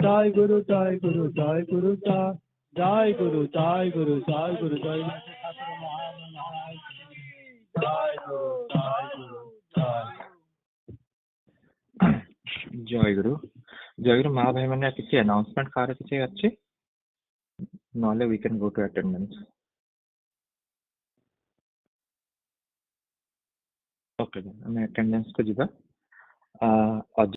Jai Guru, Jai Guru, Jai Guru, Jai Guru, Jai Guru, Jai Guru, Jai Guru, Jai Guru, Jai Guru, जय गुरु माँ भाई मैंने किसी अनाउंसमेंट कार किसी अच्छे now we can go to attendance okay मैं अटेंडेंस को जीवा